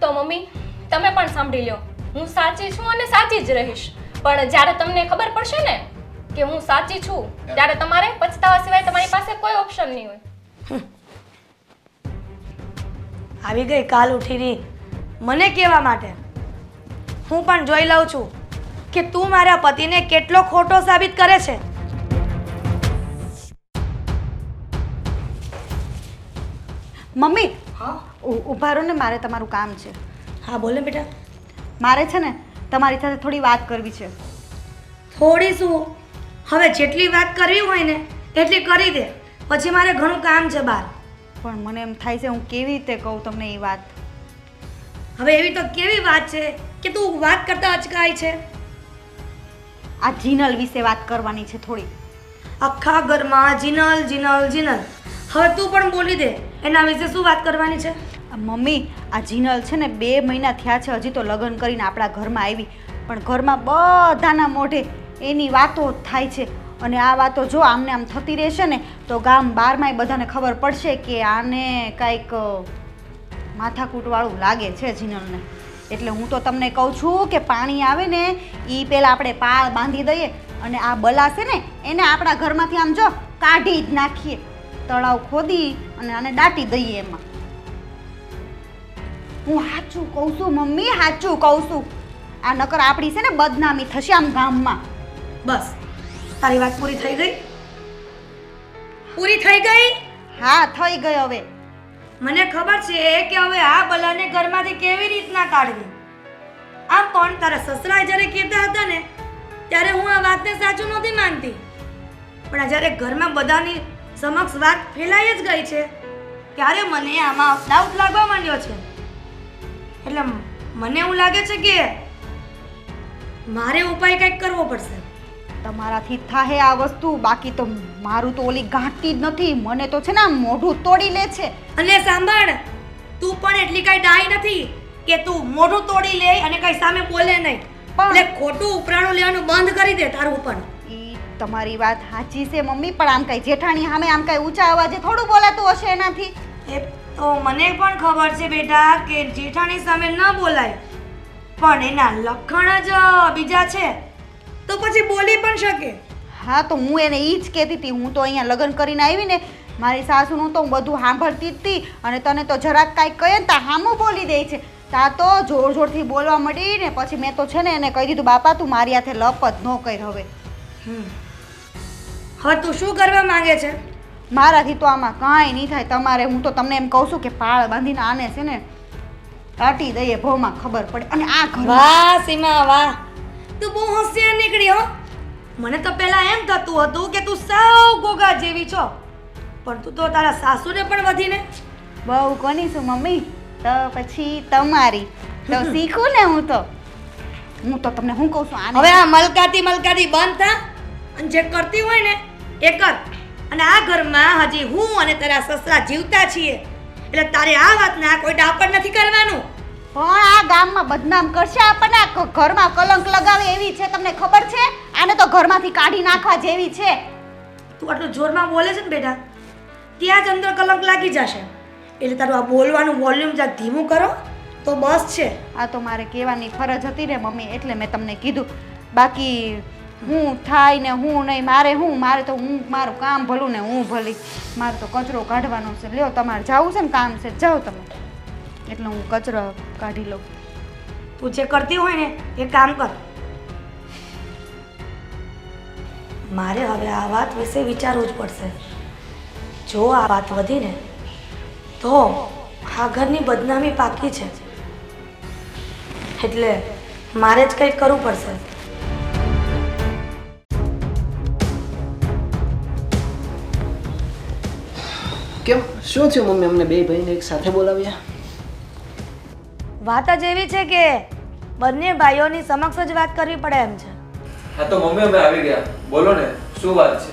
તો મમ્મી તમે પણ સાંભળી લો, હું સાચી છું અને સાચી જ રહીશ, પણ જ્યારે તમને ખબર પડશે ને કે હું સાચી છું ત્યારે તમારે પછતાવા સિવાય તમારી પાસે કોઈ ઓપ્શન નહીં હોય. આવી ગઈ કાલ ઉઠીને મને કહેવા માટે. હું પણ જોઈ લઉં છું કે તું મારા પતિને કેટલો ખોટો સાબિત કરે છે. મમ્મી હા ઊભા રહો ને, મારે તમારું કામ છે. હા બોલે બેટા. મારે છે ને તમારી સાથે થોડી વાત કરવી છે. થોડી શું, હવે જેટલી વાત કરવી હોય ને એટલી કરી દે, પછી મારે ઘણું કામ છે બહાર. પણ મને એમ થાય છે હું કેવી રીતે કહું તમને એ વાત. હવે એવી તો કેવી વાત છે કે તું વાત કરતા અચકાય છે? આ જીનલ વિશે વાત કરવાની છે થોડી. આખા ઘરમાં જીનલ જીનલ જીનલ. હવે તું પણ બોલી દે, એના વિશે શું વાત કરવાની છે? મમ્મી આ જીનલ છે ને 2 મહિના થયા છે હજી તો લગ્ન કરીને આપણા ઘરમાં આવી, પણ ઘરમાં બધાના મોઢે એની વાતો થાય છે. અને આ વાતો જો આમને આમ થતી રહેશે ને તો ગામ બહારમાંય બધાને ખબર પડશે કે આને કાંઈક માથાકૂટવાળું લાગે છે જીનલને. એટલે હું તો તમને કહું છું કે પાણી આવે ને એ પહેલાં આપણે પાળ બાંધી દઈએ અને આ બલા છે ને એને આપણા ઘરમાંથી આમ જો કાઢી જ નાખીએ, તળાવ ખોદી અને આને દાટી દઈએ એમાં. હું સાચું કહું છું મમ્મી, સાચું કહું છું. આ નકર આપણી છે ને બદનામી થશે આમ ગામમાં. બસ તારી વાત પૂરી થઈ ગઈ? પૂરી થઈ ગઈ? હા થઈ ગઈ. હવે મને ખબર છે કે હવે આ બલાને ઘરમાંથી કેવી રીતના કાઢવી. આમ પણ તારા સસરા જ્યારે કહેતા હતા ને ત્યારે હું આ વાતને સાચું નહોતી માનતી, પણ આ જ્યારે ઘરમાં બધાની સમક્ષ વાત ફેલાઈ જ ગઈ છે ત્યારે મને આમાં ડાઉટ લાગવા માંડ્યો છે. એટલે મને એવું લાગે છે કે મારે ઉપાય કંઈક કરવો પડશે. તમારાથી થાહે આ વસ્તુ, બાકી તો મારું તો ઓલી ગાંઠતી જ નથી. મને તો છે ને આમ મોઢું તોડી લે છે. અને સાંભળ, તું પણ એટલી કઈ ડાઈ નથી કે તું મોઢું તોડી લે અને કઈ સામે બોલે નહીં. એટલે ખોટું ઉપરાણું લેવાનું બંધ કરી દે તારું પણ. ઈ તમારી વાત સાચી છે મમ્મી, પણ આમ કઈ જેઠાણી સામે આમ કઈ ઊંચા અવાજે થોડું બોલાતું હશે એનાથી. એ તો મને પણ ખબર છે બેટા કે જેઠાણી સામે ન બોલાય, પણ એના લક્ષણ જ બીજા છે તો પછી બોલી પણ શકે. હા તો હું એને ઈ જ કહેતી હતી. હું તો અહીંયા લગ્ન કરીને આવી ને મારી સાસુનું તો હું બધું સાંભળતી જ હતી, અને તને તો જરાક કાંઈક કહે ને તા હામું બોલી દે છે. તા તો જોર જોરથી બોલવા મળી ને પછી મેં તો છે ને એને કહી દીધું, બાપા તું મારી હાથે લપ જ ન કર હવે. હવે તું શું કરવા માંગે છે? મારાથી તો આમાં કાંઈ નહીં થાય. તમારે હું તો તમને એમ કહું છું કે પાળ બાંધીને આને છે ને કાઢી દઈએ, ભવમાં ખબર પડે. અને આ ઘર વાહ સીમા વાહ, તું બહુ હોશિયાર નીકળી હો. મને તો પહેલા એમ થતું હતું કે તું સાવ ગોગા જેવી છો, પણ તું તો તારા સાસુને પણ વધીને. બહુ કોની છું મમ્મી? તો પછી તમારી તો શીખું ને હું તો તમને શું કહું છું આને હવે આ મલકાતી બંધ થા અને જે કરતી હોય ને એ કર. અને આ ઘરમાં હજી હું અને તારા સસરા જીવતા છીએ એટલે તારે આ વાતના કોઈ ડાપણ નથી કરવાનું. પણ આ ગામમાં બદનામ કરશે આપણને, આ ઘરમાં કલંક લગાવે એવી છે. તમને ખબર છે? આને તો ઘરમાંથી કાઢી નાખવા જેવી છે. તું આટલું જોરમાં બોલે છે ને બેટા, ત્યાં જ અંદર કલંક લાગી જશે. એટલે તારું આ બોલવાનું વોલ્યુમ જરાક ધીમું કરો તો બસ છે. આ તો મારે કહેવાની ફરજ હતી ને મમ્મી, એટલે મેં તમને કીધું. બાકી હું થાય ને હું નહીં, મારે તો હું મારું કામ ભલું ને હું ભલી. મારે તો કચરો કાઢવાનો છે. લ્યો તમારે જાવું છે ને કામ છે, જાઓ તમે. એટલે હું કચરો કાઢી લઉં. તું જે કરતી હોય ને એ કામ કર. મારે હવે આ વાત વિશે વિચારવું જ પડશે. જો આ વાત વધીને તો આ ઘરની બદનામી પાકી છે. એટલે મારે જ કંઈક કરવું પડશે. કેમ શું થયું મમ્મી અમને બે ભાઈને એક સાથે બોલાવ્યા? વાત જ એવી છે કે બંને ભાઈઓની સમક્ષ જ વાત કરવી પડે એમ છે. હા તો મમ્મી અમે આવી ગયા, બોલો ને શું વાત છે?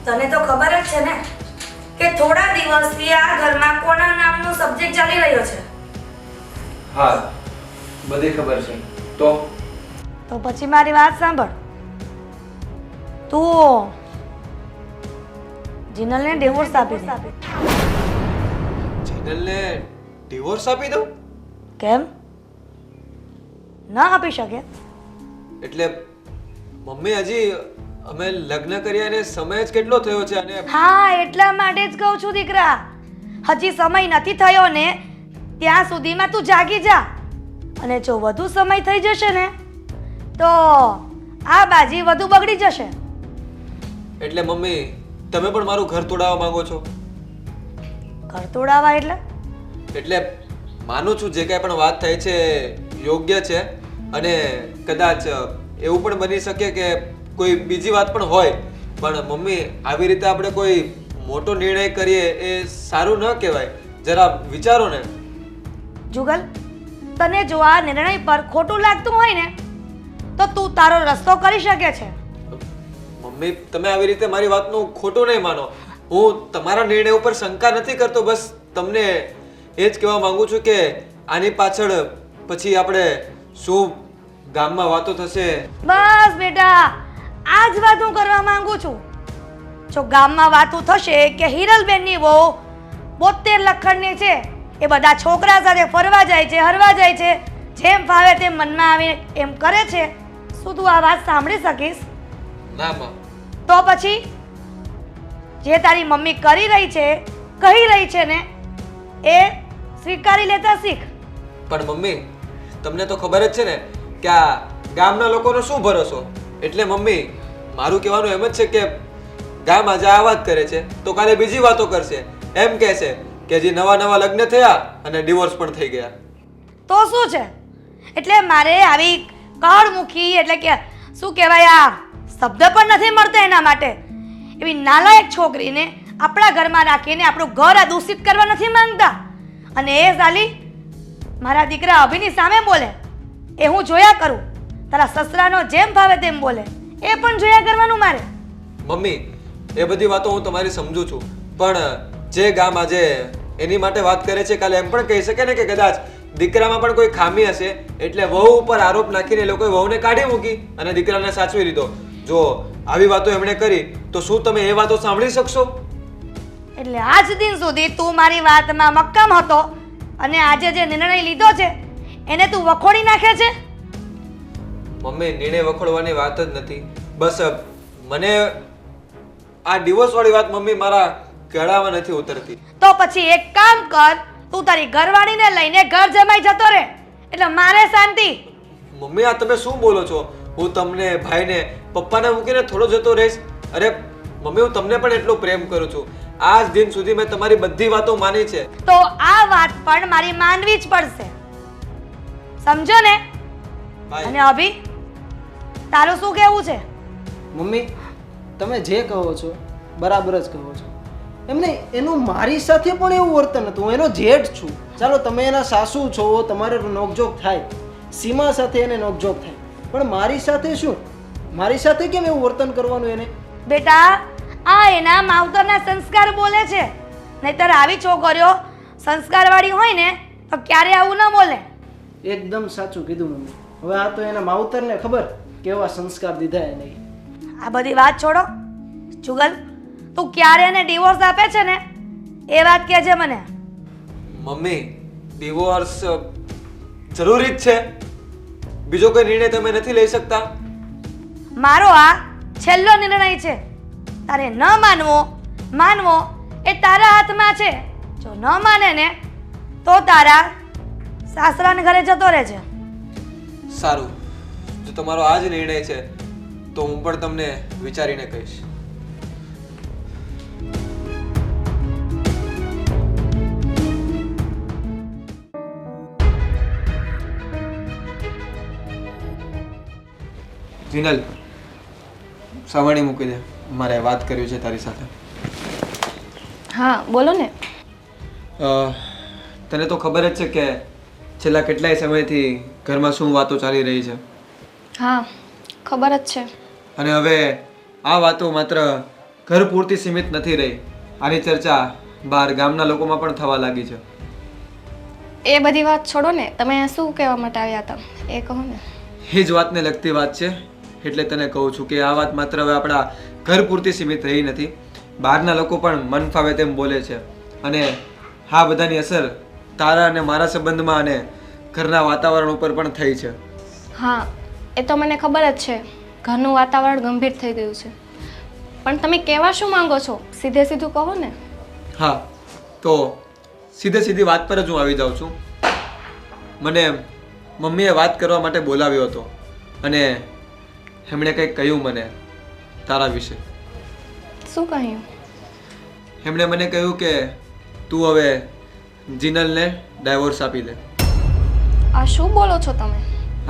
તને તો ખબર જ છે ને કે થોડા દિવસથી આ ઘરમાં કોના નામનો સબ્જેક્ટ ચાલી રહ્યો છે. હા બધી ખબર છે. તો પછી મારી વાત સાંભળ. તું જીનલને ડિવોર્સ આપી દે. જીનલને ડિવોર્સ આપી દઉં? કેમ ના આપી શકે? એટલે મમ્મી હજી અમે લગ્ન કર્યા ને સમય જ કેટલો થયો છે અને હા એટલા માટે જ કહું છું દીકરા, હજી સમય નથી થયો ને ત્યાં સુધીમાં તું જાગી જા. અને જો વધુ સમય થઈ જશે ને તો આ બાજી વધુ બગડી જશે. એટલે મમ્મી તમે પણ મારું ઘર તોડાવવા માંગો છો? ઘર તોડાવા એટલે માનું છું જે કાંઈ પણ વાત થઈ છે યોગ્ય છે અને કદાચ એવું પણ બની શકે કે કોઈ બીજી વાત પણ હોય, પણ મમ્મી આવી રીતે આપણે કોઈ મોટો નિર્ણય કરીએ એ સારું ન કહેવાય. જરા વિચારો ને. જુગલ, તને જો આ નિર્ણય પર ખોટું લાગતું હોય ને તો તું તારો રસ્તો કરી શકે છે. મમ્મી તમે આવી રીતે મારી વાતનું ખોટું નહીં માનો. હું તમારા નિર્ણય ઉપર શંકા નથી કરતો, બસ તમને એ જ કહેવા માંગુ છું કે આની પાછળ પછી આપણે શું ગામમાં વાતો થશે. બસ બેટા આ જ વાત હું કરવા માંગુ છું. જો ગામમાં વાતો થશે કે હિરલબેનની વહુ 72 લખણની છે, એ બધા છોકરા સાથે ફરવા જાય છે, હરવા જાય છે, જેમ ફાવે તેમ મનમાં આવે એમ કરે છે, શું તું આ વાત સાંભળી શકીશ? ના માં. તો પછી જે તારી મમ્મી કરી રહી છે, કહી રહી છે ને એ સ્વીકારી લેતા શીખ. પણ મમ્મી તમને તો ખબર જ છે ને કે આ ગામના લોકોનો શું ભરોસો. એટલે મમ્મી મારું કહેવાનું એમ જ છે કે ગામ આજે આ વાત કરે છે તો કાલે બીજી વાતો કરશે. એમ કહે છે કે જે નવા નવા લગ્ન થયા અને ડિવોર્સ પણ થઈ ગયા. તો શું છે? એટલે મારે આવી કળ મૂકી એટલે કે શું કહેવાય આ શબ્દ પણ નથી મળતો એના માટે. એવી નાલાયક છોકરીને આપણા ઘરમાં રાખીને આપણું ઘર આ દૂષિત કરવા નથી માંગતા. અને એ સાલી મારા દીકરા અભિની સામે બોલે એ હું જોયા કરું. તારા સસરાનો જેમ ભાવે તેમ બોલે એ પણ જોયા કરવાનું મારે. મમ્મી એ બધી વાતો હું તમારી સમજુ છું, પણ જે ગામ આજે એની માટે વાત કરે છે કાલે એમ પણ કહી શકે ને કે કદાચ દીકરામાં પણ કોઈ ખામી હશે એટલે વહુ ઉપર આરોપ નાખીને એ લોકોએ વહુને કાઢી મૂકી અને દીકરાને સાચવી લીધો. જો આવી વાતો એમણે કરી તો શું તમે એ વાતો સાંભળી શકશો? એટલે આજ દિન સુધી તું મારી વાતમાં મક્કમ હતો અને આજે જે નિર્ણય લીધો છે એને તું વખોડી નાખે છે. મમ્મી નિર્ણય વખોડવાની વાત જ નથી, બસ મને આ ડિવોર્સ વાળી વાત મમ્મી મારા ગળામાં નથી ઉતરતી. તો પછી એક કામ કર, તું તારી ઘરવાળીને લઈને ઘર જમાઈ જતો રહે એટલે મારે શાંતિ. મમ્મી આ તમે શું બોલો છો? હું તમને ભાઈને પપ્પાને મૂકીને થોડો જતો રહીશ? અરે મમ્મી હું તમને પણ એટલો પ્રેમ કરું છું. આજ દિન સુધી મેં તમારી બધી વાતો માની છે. તો આ વાત પણ મારી માનવી જ પડશે, સમજો ને? ભાઈ અને અભી તારું શું કહેવું છે? મમ્મી તમે જે કહો છો બરાબર જ કહો છો. એમને એનું મારી સાથે પણ એવું વર્તન હતું. હું એનો જેઠ છું, ચાલો તમે એના સાસુ છો, તમારે નોકઝોક થાય, સીમા સાથે એને નોકઝોક થાય, પણ મારી સાથે શું? મારી સાથે કેમ એવું વર્તન કરવાનું એને? બેટા આ એના માવતરના સંસ્કાર બોલે છે, નહીતર આવી છોકરીઓ સંસ્કારવાળી હોય ને તો ક્યારે આવું ન બોલે. એકદમ સાચું કીધું મમ્મી. હવે આ તો એના માવતરને ખબર કેવા સંસ્કાર દીધા એને. આ બધી વાત છોડો. જુગલ તું ક્યારે એને ડિવોર્સ આપે છે ને એ વાત કહેજે મને. મમ્મી ડિવોર્સ જરૂરી જ છે? બીજો કોઈ નિર્ણય તમે નથી લઈ શકતા? મારો આ છેલ્લો નિર્ણય છે. તારે ન માનવો એ તારા હાથમાં છે. જો ન માને ને તો તારા સાસરાને ઘરે જતો રહેજે. સારું, જો તમારો આ જ નિર્ણય છે તો હું પણ તમને વિચારીને કહીશ. જીનલ, સાવરણી મૂકી દે, મારે વાત કરવી છે તારી સાથે. હા બોલો ને. તને તો ખબર જ છે કે છેલ્લા કેટલાય સમયથી ઘરમાં શું વાતો ચાલી રહી છે. હા ખબર જ છે. અને હવે આ વાતો માત્ર ઘર પૂરતી સીમિત નથી રહી. આની ચર્ચા બહાર ગામના લોકોમાં પણ થવા લાગી છે. એ બધી વાત છોડો ને, તમે શું કહેવા માટે આવ્યા હતા એ કહો ને. એ જ વાતને લગતી વાત છે, એટલે તને કહું છું કે આ વાત માત્ર હવે આપણા ઘર પૂરતી સીમિત રહી નથી. બહારના લોકો પણ મન ફાવે તેમ બોલે છે, અને આ બધાની અસર તારા અને મારા સંબંધમાં અને ઘરના વાતાવરણ ઉપર પણ થઈ છે. હા એ તો મને ખબર જ છે, ઘરનું વાતાવરણ ગંભીર થઈ ગયું છે. પણ તમે કહેવા શું માંગો છો, સીધે સીધું કહો ને. હા, તો સીધી વાત પર જ હું આવી જાઉં છું. મને મમ્મીએ વાત કરવા માટે બોલાવ્યો હતો, અને એમણે કંઈક કહ્યું મને તારા વિશે. શું કહ્યું? એમણે મને કહ્યું કે તું હવે જીનલને ડાયવોર્સ આપી દે. આ શું બોલો છો તમે?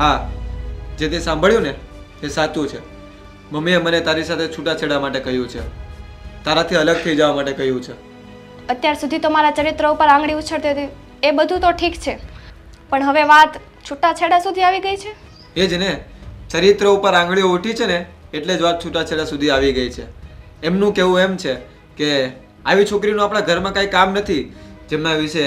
હા, જે તે સાંભળ્યું ને તે સાચું છે. મમ્મીએ મને તારી સાથે છૂટાછેડા માટે કહ્યું છે, તારાથી અલગ થઈ જવા માટે કહ્યું છે. અત્યાર સુધી તો મારા ચરિત્ર ઉપર આંગળી ઉછળતી હતી, એ બધું તો ઠીક છે, પણ હવે વાત છૂટાછેડા સુધી આવી ગઈ છે. એ જ ને, ચરિત્ર ઉપર આંગળીઓ ઉઠી છે ને એટલે જ વાત છૂટાછેડા સુધી આવી ગઈ છે. એમનું કહેવું એમ છે કે આવી છોકરીનું આપણા ઘરમાં કાંઈ કામ નથી, જેમના વિશે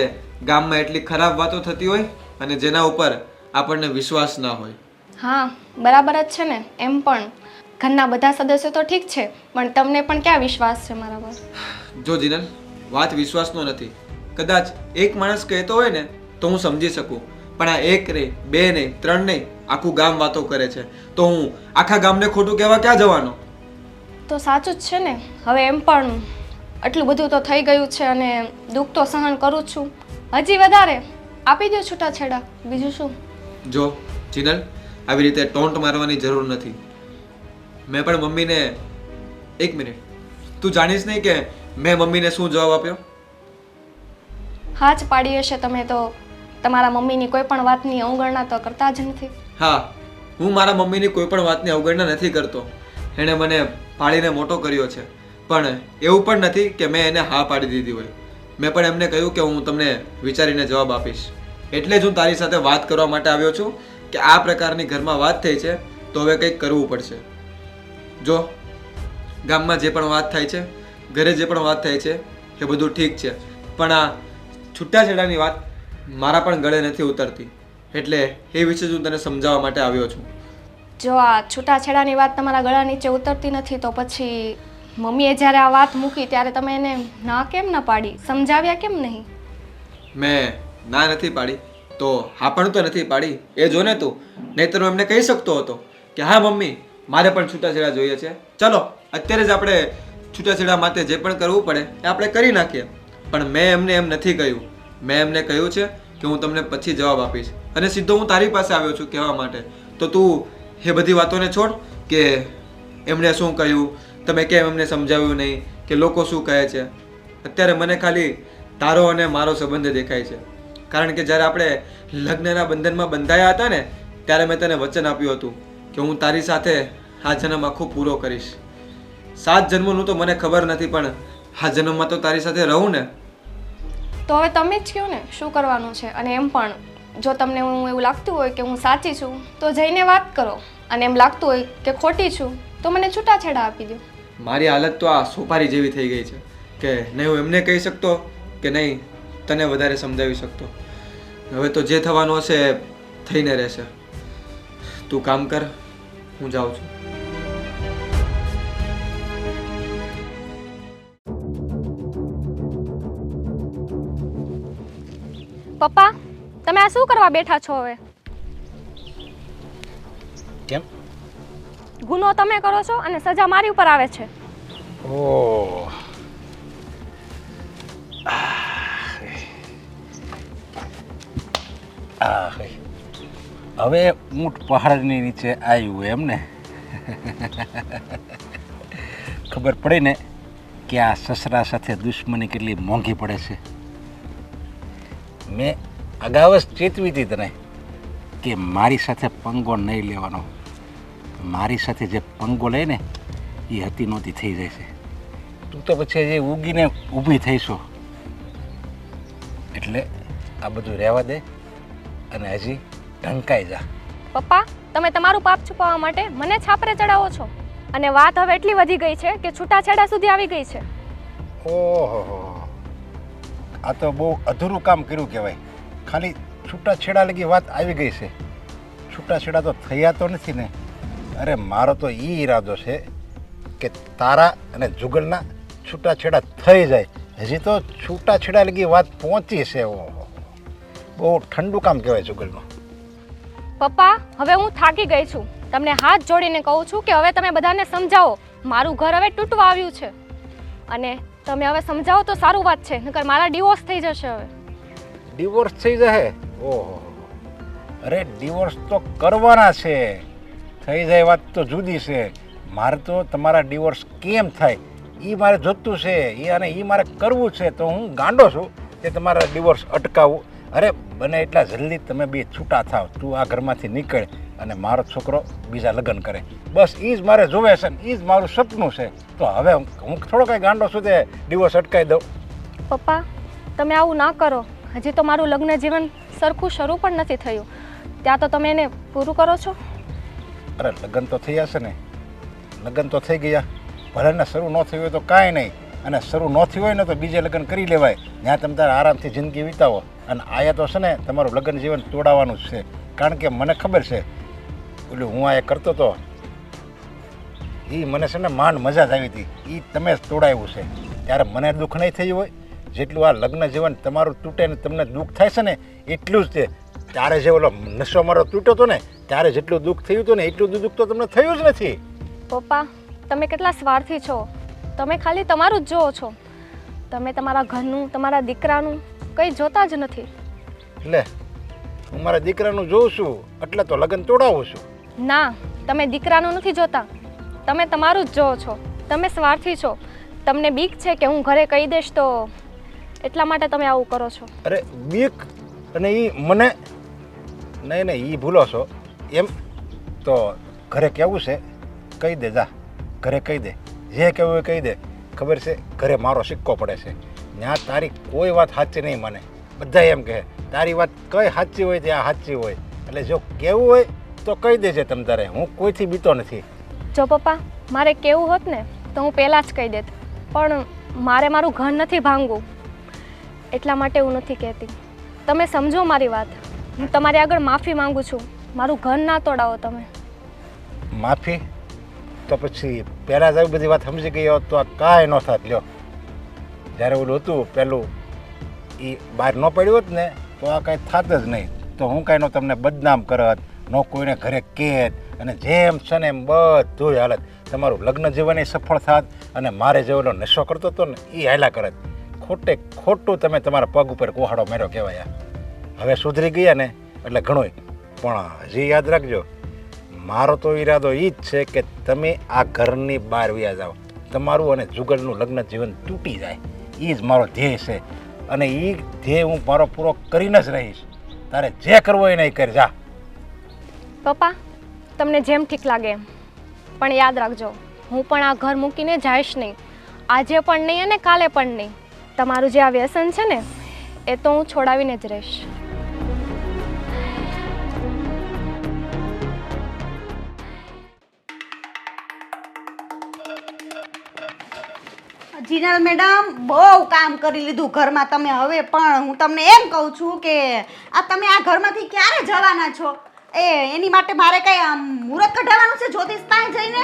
ગામમાં એટલી ખરાબ વાતો થતી હોય અને જેના ઉપર આપણને વિશ્વાસ ના હોય. હા બરાબર જ છે ને. એમ પણ ઘરના બધા સદસ્યો તો ઠીક છે, પણ તમને પણ ક્યાં વિશ્વાસ છે મારા પર? જો જીનલ, વાત વિશ્વાસનો નથી. કદાચ એક માણસ કહેતો હોય ને તો હું સમજી શકું, પણ આ એક નહીં, બે નહીં, ત્રણ નહીં, આખું ગામ વાતો કરે છે, તો હું આખા ગામને ખોટું કહેવા ક્યાં જવાનો? તો સાચું જ છે ને. હવે એમ પણ આટલું બધું તો થઈ ગયું છે, અને દુઃખ તો સહન કરું જ છું. હજી વધારે આપી દો છૂટાછેડા, બીજું શું. જો જીનલ, આવી રીતે ટોન્ટ મારવાની જરૂર નથી. મેં પણ મમ્મીને, એક મિનિટ, તું જાણીશ નહીં કે મેં મમ્મીને શું જવાબ આપ્યો? હા જ પાડી હશે તમે તો. તમારા મમ્મીની કોઈ પણ વાતની અવગણના તો કરતા જ નથી. હા, હું મારા મમ્મીની કોઈ પણ વાતની અવગણના નથી કરતો. એણે મને પાળીને મોટો કર્યો છે, પણ એવું પણ નથી કે મેં એને હા પાડી દીધી હોય. મેં પણ એમને કહ્યું કે હું તમને વિચારીને જવાબ આપીશ. એટલે જ હું તારી સાથે વાત કરવા માટે આવ્યો છું કે આ પ્રકારની ઘરમાં વાત થઈ છે તો હવે કંઈક કરવું પડશે. જો ગામમાં જે પણ વાત થાય છે, ઘરે જે પણ વાત થાય છે, એ બધું ઠીક છે, પણ આ છૂટાછેડાની વાત મારા પણ ગળે નથી ઉતરતી, એટલે એ વિશે જ હું તને સમજાવવા માટે આવ્યો છું. જો આ છૂટાછેડાની વાત તમારા ગળા નીચે ઉતરતી નથી તો પછી મમ્મીએ જ્યારે આ વાત મૂકી ત્યારે તમે એને ના કેમ ન પાડી, સમજાવ્યા કેમ નહીં? મેં ના નથી પાડી તો હા પણ તો નથી પાડી, એ જો ને તું. નહીંતર હું એમને કહી શકતો હતો કે હા મમ્મી, મારે પણ છૂટાછેડા જોઈએ છે, ચલો અત્યારે જ આપણે છૂટાછેડા માટે જે પણ કરવું પડે એ આપણે કરી નાખીએ. પણ મેં એમને એમ નથી કહ્યું. મેં એમને કહ્યું છે કે હું તમને પછી જવાબ આપીશ, અને સીધો હું તારી પાસે આવ્યો છું કહેવા માટે. તો તું એ બધી વાતોને છોડ કે એમણે શું કહ્યું, તમે કેમ એમને સમજાવ્યું નહીં, કે લોકો શું કહે છે. અત્યારે મને ખાલી તારો અને મારો સંબંધ દેખાય છે, કારણ કે જ્યારે આપણે લગ્નના બંધનમાં બંધાયા હતા ને ત્યારે મેં તને વચન આપ્યું હતું કે હું તારી સાથે આ જન્મ આખો પૂરો કરીશ. 7 જન્મોનું તો મને ખબર નથી, પણ આ જન્મમાં તો તારી સાથે રહું ને. તો હવે તમે જ કહો ને શું કરવાનું છે. અને એમ પણ જો તમને હું એવું લાગતું હોય કે હું સાચી છું તો જઈને વાત કરો, અને એમ લાગતું હોય કે ખોટી છું તો મને છૂટાછેડા આપી દો. મારી હાલત તો આ સોપારી જેવી થઈ ગઈ છે કે નહીં હું એમને કહી શકતો કે નહીં તને વધારે સમજાવી શકતો. હવે તો જે થવાનું હશે થઈને રહેશે. તું કામ કર, હું જાઉં છું. પપ્પા, તમે આ શું કરવા બેઠા છો હવે? કેમ? ગુનો તમે કરો છો અને સજા મારી ઉપર આવે છે. ઓહ, હવે ઊંટ પહાડની નીચે આવ્યું એમ ને? ખબર પડે ને કે આ સસરા સાથે દુશ્મની કેટલી મોંઘી પડે છે. મેં અગાઉ જ ચેતવી હતી તને કે મારી સાથે પંગો નહીં લેવાનો, મારી સાથે જે પંગો લે ને એ હતી નહોતી થઈ જાય છે. તું તો પછી જે ઉગીને ઊભી થઈશો એટલે આ બધું રહેવા દે અને હજી ઢંકાઈ જા. પપ્પા તમે તમારું પાપ છુપાવવા માટે મને છાપરે ચડાવો છો અને વાત હવે એટલી વધી ગઈ છે કે છૂટાછેડા સુધી આવી ગઈ છે. ઓહો, આ તો બહુ અધૂરું કામ કર્યું કહેવાય. ખાલી છૂટાછેડા લગી વાત આવી ગઈ છે. છૂટાછેડા તો થયા તો નથી ને. અરે મારો તો એ ઈરાદો છે કે તારા અને જુગલના છૂટાછેડા થઈ જાય. હજી તો છૂટાછેડા લગી વાત પહોંચી છે. ઓહો, બહુ ઠંડુ કામ કહેવાય જુગલનું. પપ્પા હવે હું થાકી ગઈ છું. તમને હાથ જોડીને કહું છું કે હવે તમે બધાને સમજાવો. મારું ઘર હવે તૂટવા આવ્યું છે અને તમે હવે સમજાવો તો સારું વાત છે, નકર મારા ડિવોર્સ થઈ જશે. હવે ડિવોર્સ થઈ જાય? ઓહો, અરે ડિવોર્સ તો કરવાના છે. થઈ જાય વાત તો જુદી છે. મારે તો તમારા ડિવોર્સ કેમ થાય એ મારે જોતું છે. એ મારે કરવું છે. તો હું ગાંડો છું કે તમારા ડિવોર્સ અટકાવું. અરે બને એટલા જલ્દી તમે બે છૂટા થાવ. તું આ ઘરમાંથી નીકળ અને મારો છોકરો બીજા લગ્ન કરે. બસ એ જ મારે જોવે છે, એ જ મારું સપનું છે. તો હવે હું થોડો કાંઈ ગાંડો છું તે ડિવોર્સ અટકાવી દઉં? પપ્પા તમે આવું ના કરો. હજી તો મારું લગ્ન જીવન સરખું શરૂ પણ નથી થયું, ત્યાં તો તમે એને પૂરું કરો છો. અરે લગ્ન તો થયા છે ને. લગ્ન તો થઈ ગયા. ભલે ને શરૂ ન થયું હોય તો કાંઈ નહીં, અને શરૂ ન થયું હોય ને તો બીજે લગ્ન કરી લેવાય. ત્યાં તમે તારે આરામથી જિંદગી વિતાવો. અને આયા તો છે ને તમારું લગ્ન જીવન તોડાવવાનું જ છે. કારણ કે મને ખબર છે ઓલું હું આ કરતો હતો એ મને છે ને માંડ મજા જ આવી હતી. એ તમે જ તોડાવ્યું છે. ત્યારે મને દુઃખ નહીં થયું હોય જેટલું આ લગ્ન જીવન તમારું તૂટે ને તમને દુઃખ થાય છે ને એટલું જ તે. ત્યારે જે ઓલો નશો મારો તૂટ્યો હતો ને ત્યારે જેટલું દુઃખ થયું હતું ને એટલું દુઃખ તો તમને થયું જ નથી. પપ્પા તમે કેટલા સ્વાર્થી છો. તમે ખાલી તમારું જ જોવો છો. તમે તમારા ઘરનું, તમારા દીકરાનું કંઈ જોતા જ નથી. એટલે હું મારા દીકરાનું જોઉં છું એટલે તો લગ્ન તોડાવું છું. ના, તમે દીકરાનું નથી જોતા, તમે તમારું જ જોવો છો. તમે સ્વાર્થી છો. તમને બીક છે કે હું ઘરે કહી દઈશ તો એટલા માટે તમે આવું કરો છો. અરે બીક અને એ મને નહીં એ ભૂલો છો. એમ તો ઘરે કહેવું છે કહી દે. જા ઘરે કહી દે. જે કહેવું એ કહી દે. ખબર છે ઘરે મારો સિક્કો પડે છે. ત્યાં તારી કોઈ વાત સાચી નહીં મને. બધા એમ કહે તારી વાત કઈ સાચી હોય ત્યાં સાચી હોય. એટલે જો કહેવું હોય તો કહી દેજે તમ તારે. હું કોઈથી બીતો નથી. જો પપ્પા મારે કેવું હોત ને તો હું પહેલાં જ કહી દેત, પણ મારે મારું ઘર નથી ભાંગવું એટલા માટે હું નથી કહેતી. તમે સમજો મારી વાત. હું તમારી આગળ માફી માંગુ છું. મારું ઘર ના તોડાવો તમે. માફી? તો પછી પહેલાં જ આવી બધી વાત સમજી ગઈ હોત તો આ કાંઈ ન થાત. લ્યો જ્યારે ઓલું હતું પહેલું એ બહાર ન પડ્યું હોત ને તો આ કાંઈ થાત જ નહીં. તો હું કાંઈ તમને બદનામ કરત, ન કોઈને ઘરે કહેત, અને જેમ છે ને એમ બધું હાલત. તમારું લગ્ન જીવન સફળ થાત અને મારે જે ઓલો નશો કરતો હતો ને એ હાલ્યા કરત. ખોટે ખોટું તમે તમારા પગ ઉપર કોહાડો મેર્યો કહેવાય. હવે સુધરી ગયા ને એટલે ઘણું. પણ હજી યાદ રાખજો મારો તો ઈરાદો એ જ છે કે તમે આ ઘરની બહાર વયા જાઓ. તમારું અને જુગલનું લગ્ન જીવન તૂટી જાય એ જ મારો ધ્યેય છે. અને એ ધ્યેય હું મારો પૂરો કરીને જ રહીશ. તારે જે કરવો એ નહીં કરી જા. પપ્પા તમને જેમ ઠીક લાગે એમ, પણ યાદ રાખજો હું પણ આ ઘર મૂકીને જઈશ નહીં. આજે પણ નહીં અને કાલે પણ નહીં. તમારું જે આ વ્યસન છે ને એ તો હું છોડાવીને જ રહીશ. જીનલ મેડમ બહુ કામ કરી લીધું ઘરમાં તમે. હવે પણ હું તમને એમ કહું છું કે આ તમે આ ઘરમાંથી ક્યારે જવાના છો? એની માટે મારે કઈ મુહૂર્ત કઢાવવાનું છે જ્યોતિષ પાસે જઈને?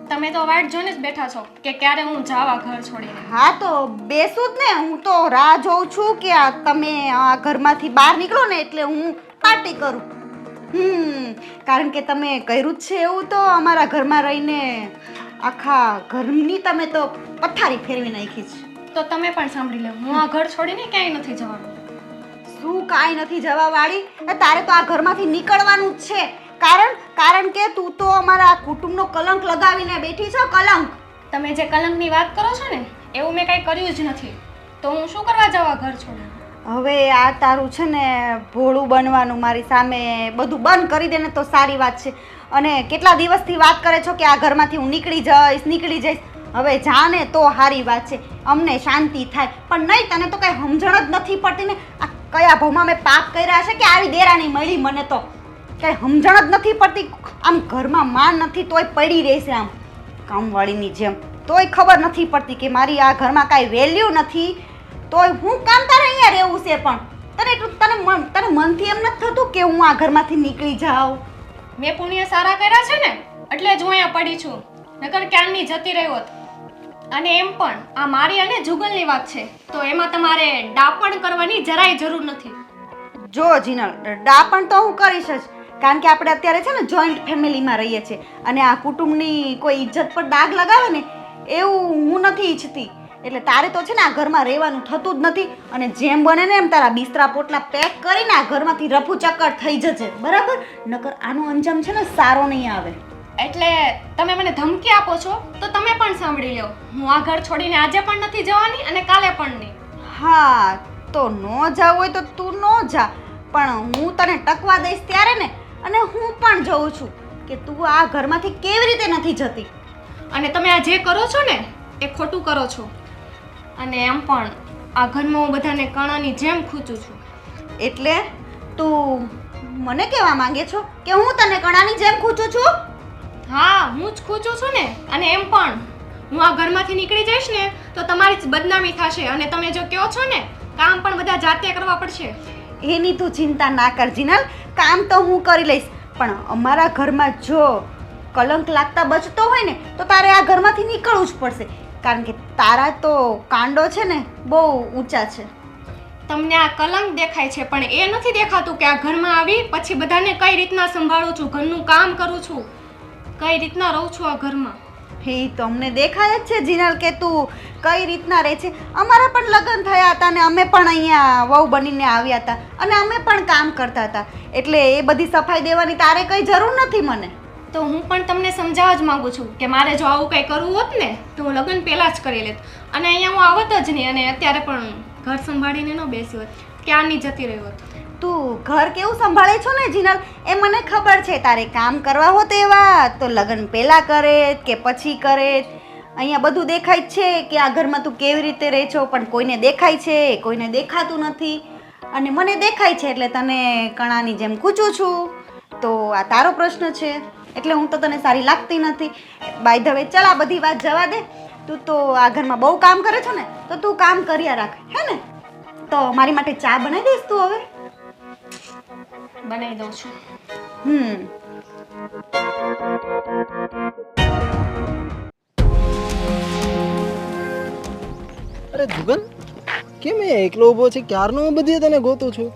તમે તો વાટ જોઈને જ બેઠા છો કે ક્યારે હું જાવા ઘર છોડીને. હા તો બેસું જ ને. હું તો રાહ જોઉં છું કે આ તમે આ ઘરમાંથી બહાર નીકળો ને એટલે હું પાર્ટી કરું. કારણ કે તમે કર્યું જ છે એવું તો અમારા ઘરમાં રહીને આખા ઘરની તમે તો પથારી ફેરવી નાખી છે. તો તમે પણ સાંભળી લો, હું આ ઘર છોડીને ક્યાંય નથી જવાનું. શું કાંઈ નથી જવા વાળી? તારે તો આ ઘરમાંથી નીકળવાનું જ છે. કારણ કે તું તો અમારા કુટુંબનો કલંક લગાવીને બેઠી છો. કલંક. તમે જે કલંકની વાત કરો છો ને એવું મેં કાંઈ કર્યું જ નથી. તો હું શું કરવા જાઉં આ ઘર છોડીને? હવે આ તારું છે ને ભોળું બનવાનું મારી સામે બધું બંધ કરી દે ને તો સારી વાત છે. અને કેટલા દિવસથી વાત કરે છો કે આ ઘરમાંથી હું નીકળી જઈશ. હવે જાને તો સારી વાત છે, અમને શાંતિ થાય. પણ નહીં, તને તો કાંઈ સમજણ જ નથી પડતી ને. આ કયા ભાવમાં મેં પાપ કર્યા છે કે આવી દેરાની મળી મને તો કાંઈ સમજણ જ નથી પડતી. આમ ઘરમાં માન નથી તોય પડી રહેશે આમ કામવાળીની જેમ. તોય ખબર નથી પડતી કે મારી આ ઘરમાં કાંઈ વેલ્યુ નથી, તોય હું કામ તારે અહીંયા રહેવું છે. પણ તને મનથી એમ નથી થતું કે હું આ ઘરમાંથી નીકળી જાઉં? મેં પુણ્ય સારા કર્યા છે ને એટલે જ હું અહીંયા પડી છું, નકર ક્યારની જતી રહી હોત. અને એમ પણ આ મારી અને જુગલની વાત છે તો એમાં તમારે ડાપણ કરવાની જરાય જરૂર નથી. જો જીનલ, ડાપણ તો હું કરીશ જ, કારણ કે આપણે અત્યારે છે ને જોઈન્ટ ફેમિલીમાં રહીએ છીએ અને આ કુટુંબની કોઈ ઇજ્જત પર દાગ લગાવે ને એવું હું નથી ઈચ્છતી. એટલે તારે તો છે ને આ ઘરમાં રહેવાનું થતું જ નથી. અને જેમ બને ને એમ તારા બિસ્તરા પોટલા પેક કરીને આ ઘરમાંથી રફુ ચક્કર થઈ જશે, બરાબર? નકર આનો અંજામ છે ને સારો નહીં આવે. એટલે તમે મને ધમકી આપો છો તો તમે પણ સાંભળી લો, હું આ ઘર છોડીને આજે પણ નથી જવાની અને કાલે પણ નહીં. હા, તો ન જાવ હોય તો તું ન જા, પણ હું તને ટકવા દઈશ ત્યારે ને. અને હું પણ જોઉં છું કે તું આ ઘરમાંથી કેવી રીતે નથી જતી. અને તમે આ જે કરો છો ને એ ખોટું કરો છો. અને એમ પણ આ ઘરમાં હું બધાને કણાની જેમ ખૂંચું છું. એટલે તું મને કહેવા માંગે છો કે હું તને કણાની જેમ ખૂંચું છું? હા, હું જ ખૂંચું છું ને. અને એમ પણ હું આ ઘરમાંથી નીકળી જઈશ ને તો તમારી જ બદનામી થશે. અને તમે જો કહો છો ને કામ પણ બધા જાતે કરવા પડશે. એની તું ચિંતા ના કર જીનલ, કામ તો હું કરી લઈશ. પણ અમારા ઘરમાં જો કલંક લાગતા બચતો હોય ને તો તારે આ ઘરમાંથી નીકળવું જ પડશે. કારણ કે તારા તો કાંડો છે ને બહુ ઊંચા છે. તમને આ કલંક દેખાય છે પણ એ નથી દેખાતું કે આ ઘરમાં આવી પછી બધાને કઈ રીતના સંભાળું છું, ઘરનું કામ કરું છું, કઈ રીતના રહું છું આ ઘરમાં. એ તો અમને દેખાય જ છે જીનલ કે તું કઈ રીતના રહે છે. અમારા પણ લગ્ન થયા હતા અને અમે પણ અહીંયા વહુ બનીને આવ્યા હતા અને અમે પણ કામ કરતા હતા. એટલે એ બધી સફાઈ દેવાની તારે કઈ જરૂર નથી મને. તો હું પણ તમને સમજાવવા જ માંગુ છું કે મારે જો આવું કંઈ કરવું હોત ને તો હું લગ્ન પહેલાં જ કરી લેત અને અહીંયા હું આવત જ નહીં. અને અત્યારે પણ ઘર સંભાળીને ન બેસી હોત, ક્યારની જતી રહી હોત. તું ઘર કેવું સંભાળે છો ને જીનલ એ મને ખબર છે. તારે કામ કરવા હોત એવા તો લગ્ન પહેલાં કરે કે પછી કરે. અહીંયા બધું દેખાય જ છે કે આ ઘરમાં તું કેવી રીતે રહે છો, પણ કોઈને દેખાય છે, કોઈને દેખાતું નથી. અને મને દેખાય છે એટલે તને કણાની જેમ કૂચું છું. તો આ તારો પ્રશ્ન છે એટલે હું તો તને સારી લાગતી નથી. બાય ધ વે, ચાલ આ બધી વાત જવા દે. તું તો આ ઘરમાં બહુ કામ કરે છો ને તો તું કામ કર્યા રાખ, હે ને? તો મારી માટે ચા બનાવી દઈશ તું હવે? બનાવી દઉં છું. અરે જુગલ, કેમ એ એકલો ઊભો છે? ક્યારનો હું બધી તને ગોતું છું.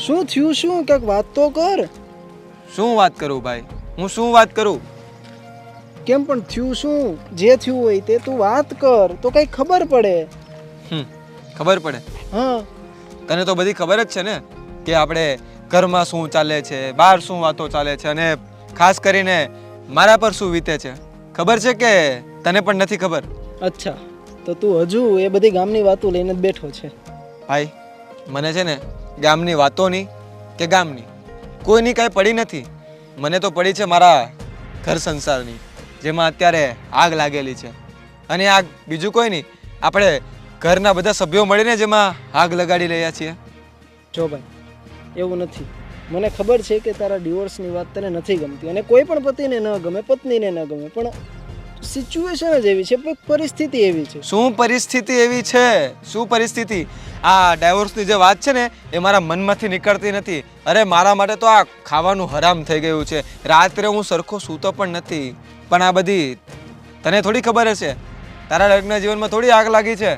શું થયું? શું કંઈક વાત તો કર. શું વાત કરું ભાઈ, હું શું વાત કરું? કેમ પણ થયું શું? જે થયું હોય તે તું વાત કર તો કંઈક ખબર પડે. ખબર પડે? હા, તને તો બધી ખબર જ છે ને કે આપણે ઘરમાં શું ચાલે છે, બહાર શું વાતો ચાલે છે અને ખાસ કરીને મારા પર શું વીતે છે. ખબર છે કે તને પણ નથી ખબર? અચ્છા, તો તું હજુ એ બધી ગામની વાતો લઈને જ બેઠો છે. ભાઈ, મને છે ને ગામની વાતોની કે ગામની કોઈની કાંઈ પડી નથી. મને તો પડી છે મારા ઘર સંસારની, જેમાં અત્યારે આગ લાગેલી છે. અને આગ બીજું કોઈ નહીં, આપણે ઘરના બધા સભ્યો મળીને જેમાં આગ લગાડી રહ્યા છીએ. જો ભાઈ, એવું નથી. મને ખબર છે કે તારા ડિવોર્સની વાત તને નથી ગમતી અને કોઈ પણ પતિને ન ગમે, પત્નીને ન ગમે, પણ સિચ્યુએશન જ એવી છે, પરિસ્થિતિ એવી છે. શું પરિસ્થિતિ એવી છે? શું પરિસ્થિતિ? આ ડાયવોર્સની જે વાત છે ને એ મારા મનમાંથી નીકળતી નથી. અરે મારા માટે તો આ ખાવાનું હરામ થઈ ગયું છે. રાત્રે હું સરખો સૂતો પણ નથી. પણ આ બધી તને થોડી ખબર હશે? તારા લગ્ન જીવનમાં થોડી આગ લાગી છે?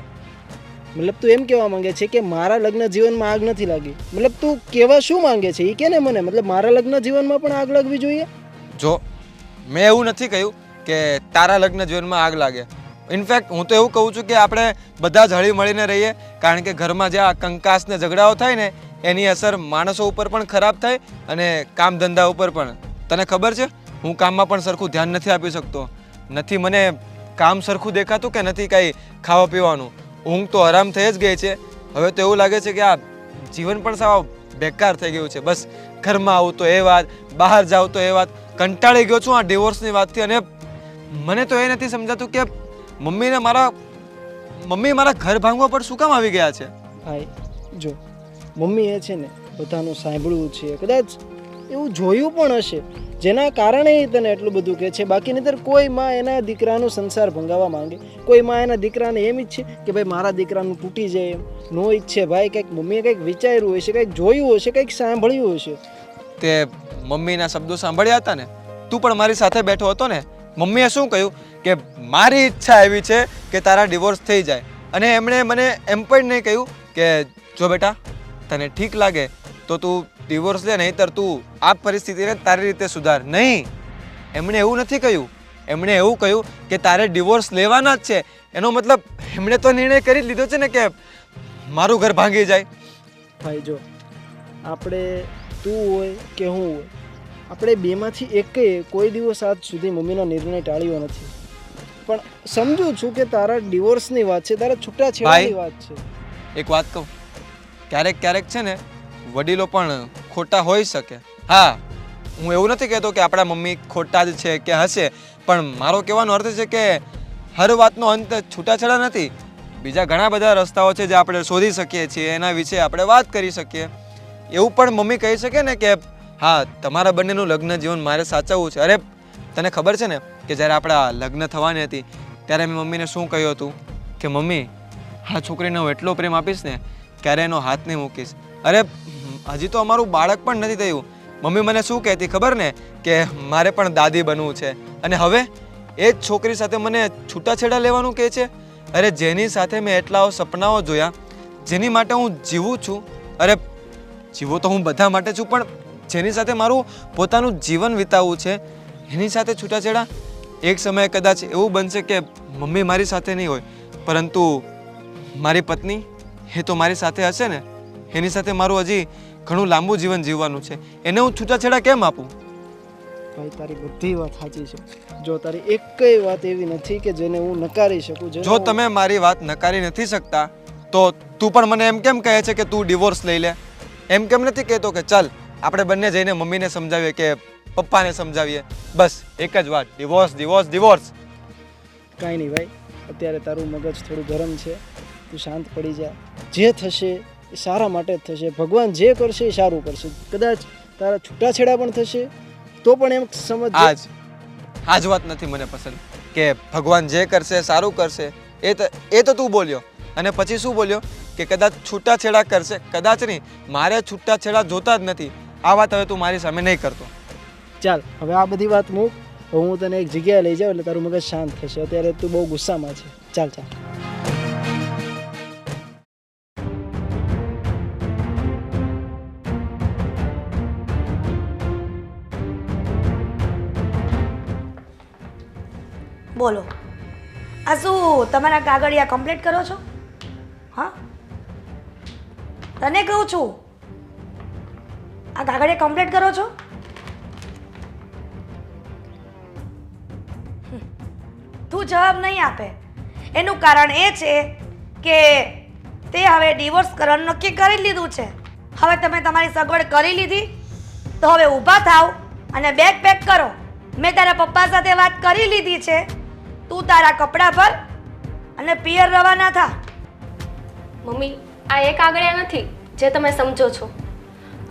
મતલબ તું એમ કહેવા માંગે છે કે મારા લગ્ન જીવનમાં આગ નથી લાગી? મતલબ તું કહેવા શું માંગે છે એ કે ને મને. મતલબ મારા લગ્ન જીવનમાં પણ આગ લાગવી જોઈએ? જો, મેં એવું નથી કહ્યું કે તારા લગ્ન જીવનમાં આગ લાગે. ઇનફેક્ટ હું તો એવું કહું છું કે આપણે બધા જ હળી મળીને રહીએ, કારણ કે ઘરમાં જે આ કંકાસ ને ઝઘડાઓ થાય ને એની અસર માણસો ઉપર પણ ખરાબ થાય અને કામ ધંધા ઉપર પણ. તને ખબર છે હું કામમાં પણ સરખું ધ્યાન નથી આપી શકતો. નથી મને કામ સરખું દેખાતું કે નથી કાંઈ ખાવા પીવાનું. ઊંઘ તો આરામ થઈ જ ગઈ છે. હવે તો એવું લાગે છે કે આ જીવન પણ સાવ બેકાર થઈ ગયું છે. બસ ઘરમાં આવું તો એ વાત, બહાર જાઉં તો એ વાત, કંટાળી ગયો છું આ ડિવોર્સની વાતથી. અને મને તો એ નથી સમજાતું કે મમ્મી મારા ઘર ભાંગવા પર શું કામ આવી ગયા છે. ભાઈ જો, મમ્મી એ છે ને બધાનું સાંભળ્યું છે, કદાચ એવું જોયું પણ હશે જેના કારણે એ તને એટલું બધું કહે છે. બાકી નહીંતર કોઈ માં એના દીકરાનો સંસાર ભંગાવવા માંગે, કોઈ માં એના દીકરાને એમ ઈચ્છે કે ભાઈ મારા દીકરાનું તૂટી જાય એમ નો ઈચ્છે. ભાઈ કંઈક મમ્મીએ કંઈક વિચાર્યું હશે, કંઈક જોયું હશે, કંઈક સાંભળ્યું હશે. તે મમ્મીના શબ્દો સાંભળ્યા હતા ને? તું પણ મારી સાથે બેઠો હતો ને? મમ્મીએ શું કહ્યું કે મારી ઈચ્છા એવી છે કે તારા ડિવોર્સ થઈ જાય. અને એમણે મને એમ પણ નહીં કહ્યું કે જો બેટા તને ઠીક લાગે તો તું ડિવોર્સ લે, નહીંતર તું આ પરિસ્થિતિને તારી રીતે સુધાર. નહીં, એમણે એવું નથી કહ્યું. એમણે એવું કહ્યું કે તારે ડિવોર્સ લેવાના જ છે. એનો મતલબ એમણે તો નિર્ણય કરી જ લીધો છે ને કે મારું ઘર ભાંગી જાય. ભાઈ જો, આપણે તું હોય કે હું હોય, આપણે બેમાંથી એકેય કોઈ દિવસ આજ સુધી મમ્મીનો નિર્ણય ટાળ્યો નથી. પણ સમજુ છું કે તારા ડિવોર્સની વાત છે, તારા છૂટાછેડાની વાત છે. એક વાત કહું, ક્યારેક ક્યારેક છે ને વડીલો પણ ખોટા હોઈ શકે. હા, હું એવું નથી કહેતો કે આપણા મમ્મી ખોટા જ છે કે હશે, પણ મારો કહેવાનો અર્થ છે કે હર વાતનો અંત છૂટાછેડા નથી. બીજા ઘણા બધા રસ્તાઓ છે જે આપણે શોધી શકીએ છીએ, એના વિશે આપણે વાત કરી શકીએ. એવું પણ મમ્મી કહી શકે ને કે હા તમારા બંનેનું લગ્ન જીવન મારે સાચવવું છે. અરે તને ખબર છે ને કે જ્યારે આપણા લગ્ન થવાની હતી ત્યારે મેં મમ્મીને શું કહ્યું હતું કે મમ્મી આ છોકરીને હું એટલો પ્રેમ આપીશ ને ક્યારે એનો હાથ નહીં મૂકીશ. અરે હજી તો અમારું બાળક પણ નથી થયું. મમ્મી મને શું કહેતી ખબર ને કે મારે પણ દાદી બનવું છે. અને હવે એ જ છોકરી સાથે મને છૂટાછેડા લેવાનું કહે છે. અરે જેની સાથે મેં એટલા સપનાઓ જોયા, જેની માટે હું જીવું છું, અરે જીવો તો હું બધા માટે છું, પણ જેની સાથે મારું પોતાનું જીવન વિતાવવું છે એની સાથે છૂટાછેડા. એક સમયે કદાચ એવું બનશે કે મમ્મી મારી સાથે નહીં હોય, પરંતુ મારી પત્ની એ તો મારી સાથે હશે ને. એની સાથે મારું હજી ઘણું લાંબુ જીવન જીવવાનું છે, એને હું છૂટાછેડા કેમ આપું? ભાઈ તારી બધી વાત સાચી છે. જો તારી એકેય વાત એવી નથી કે જેને હું નકારી શકું. જો તમે મારી વાત નકારી નથી શકતા તો તું પણ મને એમ કેમ કહે છે કે તું ડિવોર્સ લઈ લે? એમ કેમ નથી કહેતો કે ચાલ આપણે બંને જઈને મમ્મીને સમજાવીએ કે પપ્પાને સમજાવીએ? બસ એક જ વાત, ડિવોર્સ ડિવોર્સ ડિવોર્સ. કાંઈ નહીં ભાઈ, અત્યારે તારું મગજ થોડું ગરમ છે, તું શાંત પડી જા. જે થશે એ સારા માટે જ થશે. ભગવાન જે કરશે એ સારું કરશે. કદાચ તારા છૂટાછેડા પણ થશે તો પણ એમ સમજ. આજ વાત નથી મને પસંદ કે ભગવાન જે કરશે સારું કરશે. એ તો તું બોલ્યો, અને પછી શું બોલ્યો કે કદાચ છૂટાછેડા કરશે. કદાચ નહીં, મારે છૂટાછેડા જોતા જ નથી. આ વાત હવે તું મારી સામે નહીં કરતો. ચાલ હવે આ બધી વાત મૂક. હવે હું તને એક જગ્યાએ લઈ જાઉં એટલે તારું મગજ શાંત થશે. અત્યારે તું બહુ ગુસ્સામાં છે. ચાલ ચાલ. બોલો, આ શું તમારા કાગળિયા કમ્પ્લીટ કરો છો? હા, તને કહું છું, આ કાગળિયા કમ્પ્લીટ કરો છો? તું જવાબ નહીં આપે. એનું કારણ એ છે કે તે હવે ડિવોર્સ કરવાનું નક્કી કરી લીધું છે. હવે તમે તમારી સગવડ કરી લીધી તો હવે ઊભા થાવ અને બેગ પેક કરો. મેં તારા પપ્પા સાથે વાત કરી લીધી છે. તું તારા કપડાં ભર અને પિયર રવાના થા. મમ્મી, આ એક કાગળિયા નથી જે તમે સમજો છો.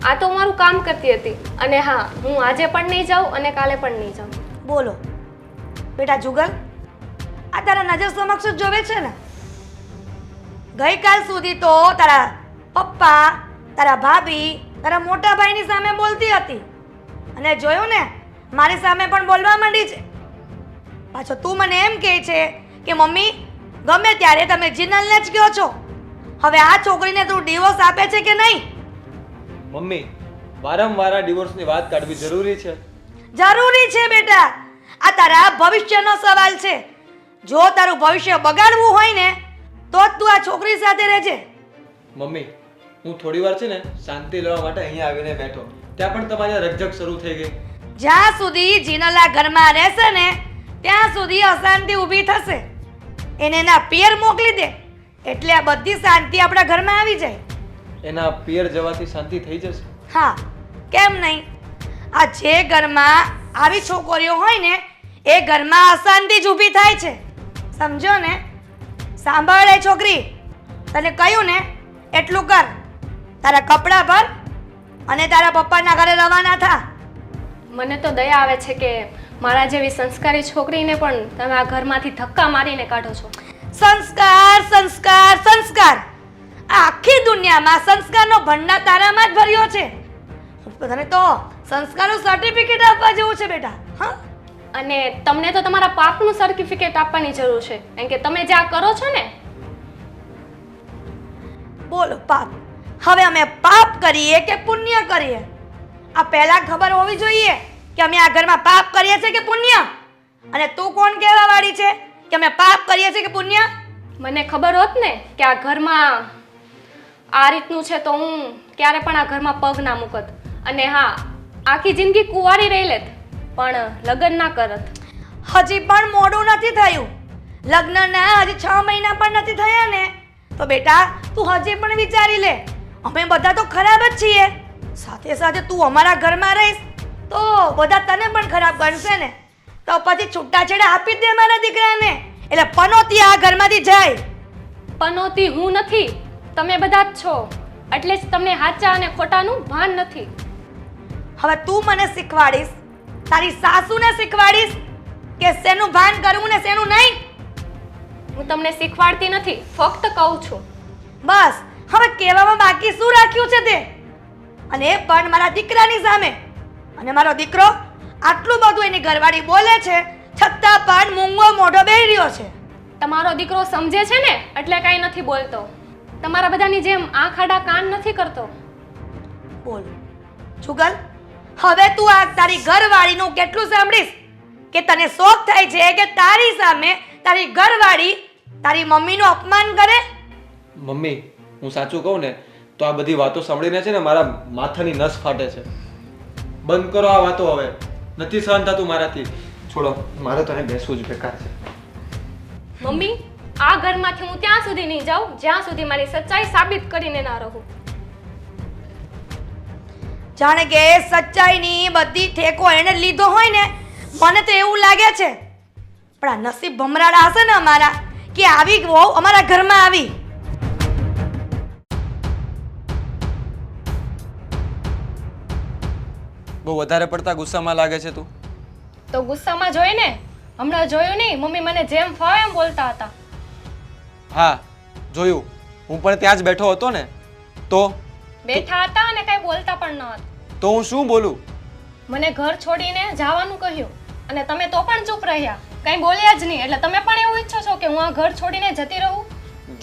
આ તો મારું કામ કરતી હતી. અને હા, હું આજે પણ નહીં જાઉં અને કાલે પણ નહીં જાઉં. બોલો બેટા જુગલ, આ તારા નજર સમક્ષ જ જોવે છે ને? ગઈકાલ સુધી તો તારા પપ્પા, તારા ભાભી, તારા મોટા ભાઈની સામે બોલતી હતી, અને જોયું ને મારી સામે પણ બોલવા માંડી છે. પાછો તું મને એમ કહે છે કે મમ્મી ગમે ત્યારે તમે જીનલને જ કહો છો. હવે આ છોકરીને તું ડિવોર્સ આપે છે કે નહીં? મમ્મી વારંવાર આ ડિવોર્સની વાત કાઢવી જરૂરી છે? જરૂરી છે બેટા. આ તારા ભવિષ્યનો સવાલ છે. જો તારું ભવિષ્ય બગાડવું હોય ને તો જ તું આ છોકરી સાથે રહેજે. મમ્મી હું થોડી વાર છે ને શાંતિ લેવા માટે અહીંયા આવીને બેઠો, ત્યાં પણ તમારી રકઝક શરૂ થઈ ગઈ. જ્યાં સુધી જીનલા ઘરમાં રહેશે ને ત્યાં સુધી અશાંતિ ઊભી થશે. એને એના પિયર મોકલી દે, એટલે આ બધી શાંતિ આપણા ઘરમાં આવી જાય. એના પિયર જવાથી શાંતિ થઈ જશે. હા, કેમ નહીં? આ જે ઘરમાં આવી છોકરીઓ હોય ને એ ઘરમાં અશાંતિ જ ઊભી થાય છે, સમજો ને? સાંભળ એ છોકરી, તને કહ્યું ને એટલું કર. તારા કપડાં ભર અને તારા પપ્પાના ઘરે રવાના થા. મને તો દયા આવે છે કે મારા જેવી સંસ્કારી છોકરીને પણ તમે આ ઘરમાંથી ધક્કા મારીને કાઢો છો. સંસ્કાર સંસ્કાર સંસ્કાર, આ આખી દુનિયામાં સંસ્કારનો ભંડાર તારામાં જ ભર્યો છે. તને તો સંસ્કારનું સર્ટિફિકેટ આપવા જેવું છે બેટા. હા, અને તમને તો તમારા પાપનું સર્ટિફિકેટ આપવાની જરૂર છે, કારણ કે તમે જે આ કરો છો ને. બોલો પાપ. હવે અમે પાપ કરીએ કે પુણ્ય કરીએ? આ પહેલા ખબર હોવી જોઈએ કે અમે આ ઘરમાં પાપ કરીએ છીએ કે પુણ્ય. અને તું કોણ કહેવા વાળી છે કે અમે પાપ કરીએ છીએ કે પુણ્ય? મને ખબર હોત ને કે આ ઘરમાં આ રીતનું છે તો હું ક્યારે પણ આ ઘરમાં પગ ના મૂકત. અને હા, આખી જિંદગી કુંવારી રહી લેત પણ લગ્ન ના કરત. હજી પણ મોડું નથી થયું. લગ્નના હજી 6 મહિના પણ નથી થયા ને, તો બેટા તું હજી પણ વિચારી લે. અમે બધા તો ખરાબ જ છીએ, સાથે સાથે તું અમારા ઘરમાં રહીશ તો બધા તને પણ ખરાબ ગણશે ને. તો પછી છૂટાછેડા આપી જ દે મારા દીકરાને, એટલે પનોતી આ ઘરમાંથી જાય. પનોતી હું નથી, તમે બધા જ છો. એટલે જ તમને સાચા અને ખોટાનું ભાન નથી. હવે તું મને શીખવાડીશ, તારી સાસુને શીખવાડીશ કે શેનું ભાન કરવું ને શેનું નહીં? હું તમને શીખવાડતી નથી, ફક્ત કહું છું. બસ, હવે કહેવામાં બાકી શું રાખ્યું છે તે? અને એ પણ મારા દીકરાની સામે. અને મારો દીકરો આટલું બધું એની ઘરવાળી બોલે છે છતાં પણ મૂંગો મોઢો બેહી રહ્યો છે. તમારો દીકરો સમજે છે ને એટલે કાંઈ નથી બોલતો. તમારા બધાની જેમ આંખ આડા કાન નથી કરતો. બોલ જુગલ, હવે તું આ તારી ઘરવાળીનું કેટલું સાંભળીશ કે તને શોખ થાય છે કે તારી સામે તારી ઘરવાળી તારી મમ્મીનું અપમાન કરે? મમ્મી, હું સાચું કહું ને તો આ બધી વાતો સાંભળીને છે ને મારા માથાની નસ ફાટે છે. બંધ કરો આ વાતો, હવે નથી સહન થતું મારાથી. છોડો, મારે તને બેસવું જ બેકાર છે. મમ્મી, આ ઘરમાંથી હું ત્યાં સુધી નહીં જાઉં જ્યાં સુધી મારી સચ્ચાઈ સાબિત કરીને ના રહું. જાણે કે સચ્ચાઈની બધી ઠેકો એને લીધો હોય ને, મને તો એવું લાગે છે. પણ આ નસીબ ભમરાડા હશે ને અમારા કે આવી વહુ અમારા ઘરમાં આવી. બહુ વધારે પડતા ગુસ્સામાં લાગે છે તું. તો ગુસ્સામાં જોઈ ને, હમણાં જોયું નહીં મમ્મી મને જેમ ફાવે એમ બોલતા હતા. હા જોયું, હું પણ ત્યાં જ બેઠો હતો ને. તો બેઠા હતા અને કઈ બોલતા પણ ન હતા. તો હું શું બોલું? મને ઘર છોડીને જવાનું કહ્યું અને તમે તો પણ ચૂપ રહ્યા, કઈ બોલ્યા જ નહીં. એટલે તમે પણ એવું ઈચ્છો છો કે હું આ ઘર છોડીને જતી રહું?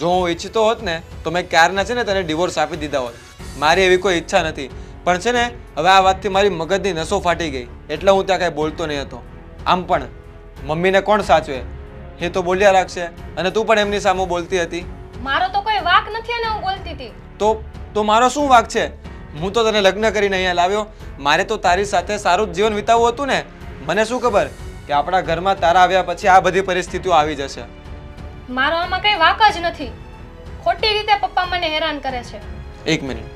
જો હું ઈચ્છતો હોત ને તો મેં ક્યારના છે ને તને ડિવોર્સ આપી દીધા હોત. મારી એવી કોઈ ઈચ્છા નથી, પણ છે ને હવે આ વાતથી મારી મગજની નસો ફાટી ગઈ એટલે હું ત્યાં કાંઈ બોલતો નહીં હતો. આમ પણ મમ્મીને કોણ સાચવે, એ તો બોલ્યા રાખશે અને તું પણ એમની સામે બોલતી હતી. મારો તો કોઈ વાક નથી અને હું બોલતી હતી. તો મારો શું વાક છે? હું તો તને લગ્ન કરીને અહીંયા લાવ્યો. મારે તો તારી સાથે સારું જ જીવન વિતાવવું હતું ને. મને શું ખબર કે આપણા ઘરમાં તારા આવ્યા પછી આ બધી પરિસ્થિતિઓ આવી જશે. મારો આમાં કઈ વાક જ નથી. ખોટી રીતે પપ્પા મને હેરાન કરે છે. એક મિનિટ,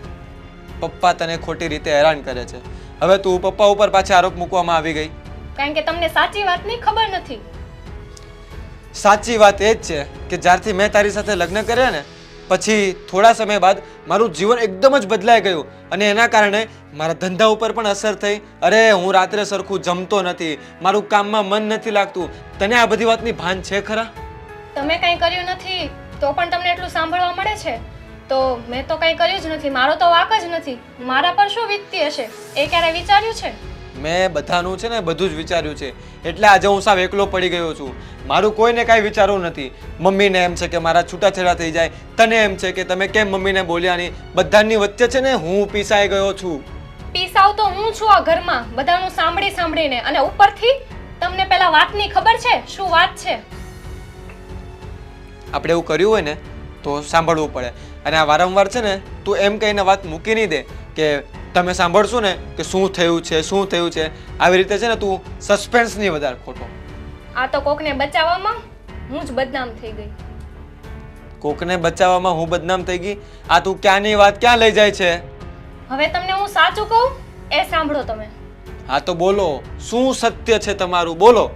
પપ્પા તને ખોટી રીતે હેરાન કરે છે? હવે તું પપ્પા ઉપર પાછા આરોપ મૂકવામાં આવી ગઈ. કારણ કે તમને સાચી વાતની ખબર નથી. સાચી વાત એ જ છે કે જ્યારથી મેં તારી સાથે લગ્ન કર્યા ને પછી થોડા સમય બાદ મારું જીવન એકદમ જ બદલાઈ ગયું અને એના કારણે મારા ધંધા ઉપર પણ અસર થઈ. અરે હું રાત્રે સરખું જમતો નથી, મારું કામમાં મન નથી લાગતું. તને આ બધી વાતની ભાન છે ખરા? તમે કંઈ કર્યું નથી તો પણ તમને એટલું સાંભળવા મળે છે. તો મેં તો કંઈ કર્યું જ નથી, મારો તો વાક જ નથી. મારા પર શું વીતતી હશે એ ક્યારે વિચાર્યું છે? મેં બધાનું છે ને બધું જ વિચાર્યું છે એટલે આજે હું સાવ એકલો પડી ગયો છું. મારું કોઈને કાંઈ વિચારવું નથી. મમ્મીને એમ છે કે મારા છૂટાછેડા થઈ જાય, તને એમ છે કે તમે કેમ મમ્મીને બોલ્યા નહીં. બધાની વચ્ચે છે ને હું પીસાઈ ગયો છું. પીસાવ તો હું છું આ ઘરમાં, બધાનું સાંભળીને. અને ઉપરથી તમને પેલા વાતની ખબર છે શું વાત છે? આપણે એવું કર્યું હોય ને તો સાંભળવું પડે. અને આ વારંવાર છે ને તું એમ કહીને વાત મૂકી નહીં દે કે તમે સાંભળશો ને કે શું થયું છે શું થયું છે. આવી રીતે છે ને તું સસ્પેન્સ નહીં વધારે ખોટો. આ તો કોકને બચાવવામાં હું જ બદનામ થઈ ગઈ. કોકને બચાવવામાં હું બદનામ થઈ ગઈ? આ તું ક્યાંની વાત ક્યાં લઈ જાય છે? હવે તમને હું સાચું કહું એ સાંભળો તમે. હા તો બોલો, શું સત્ય છે તમારું? બોલો.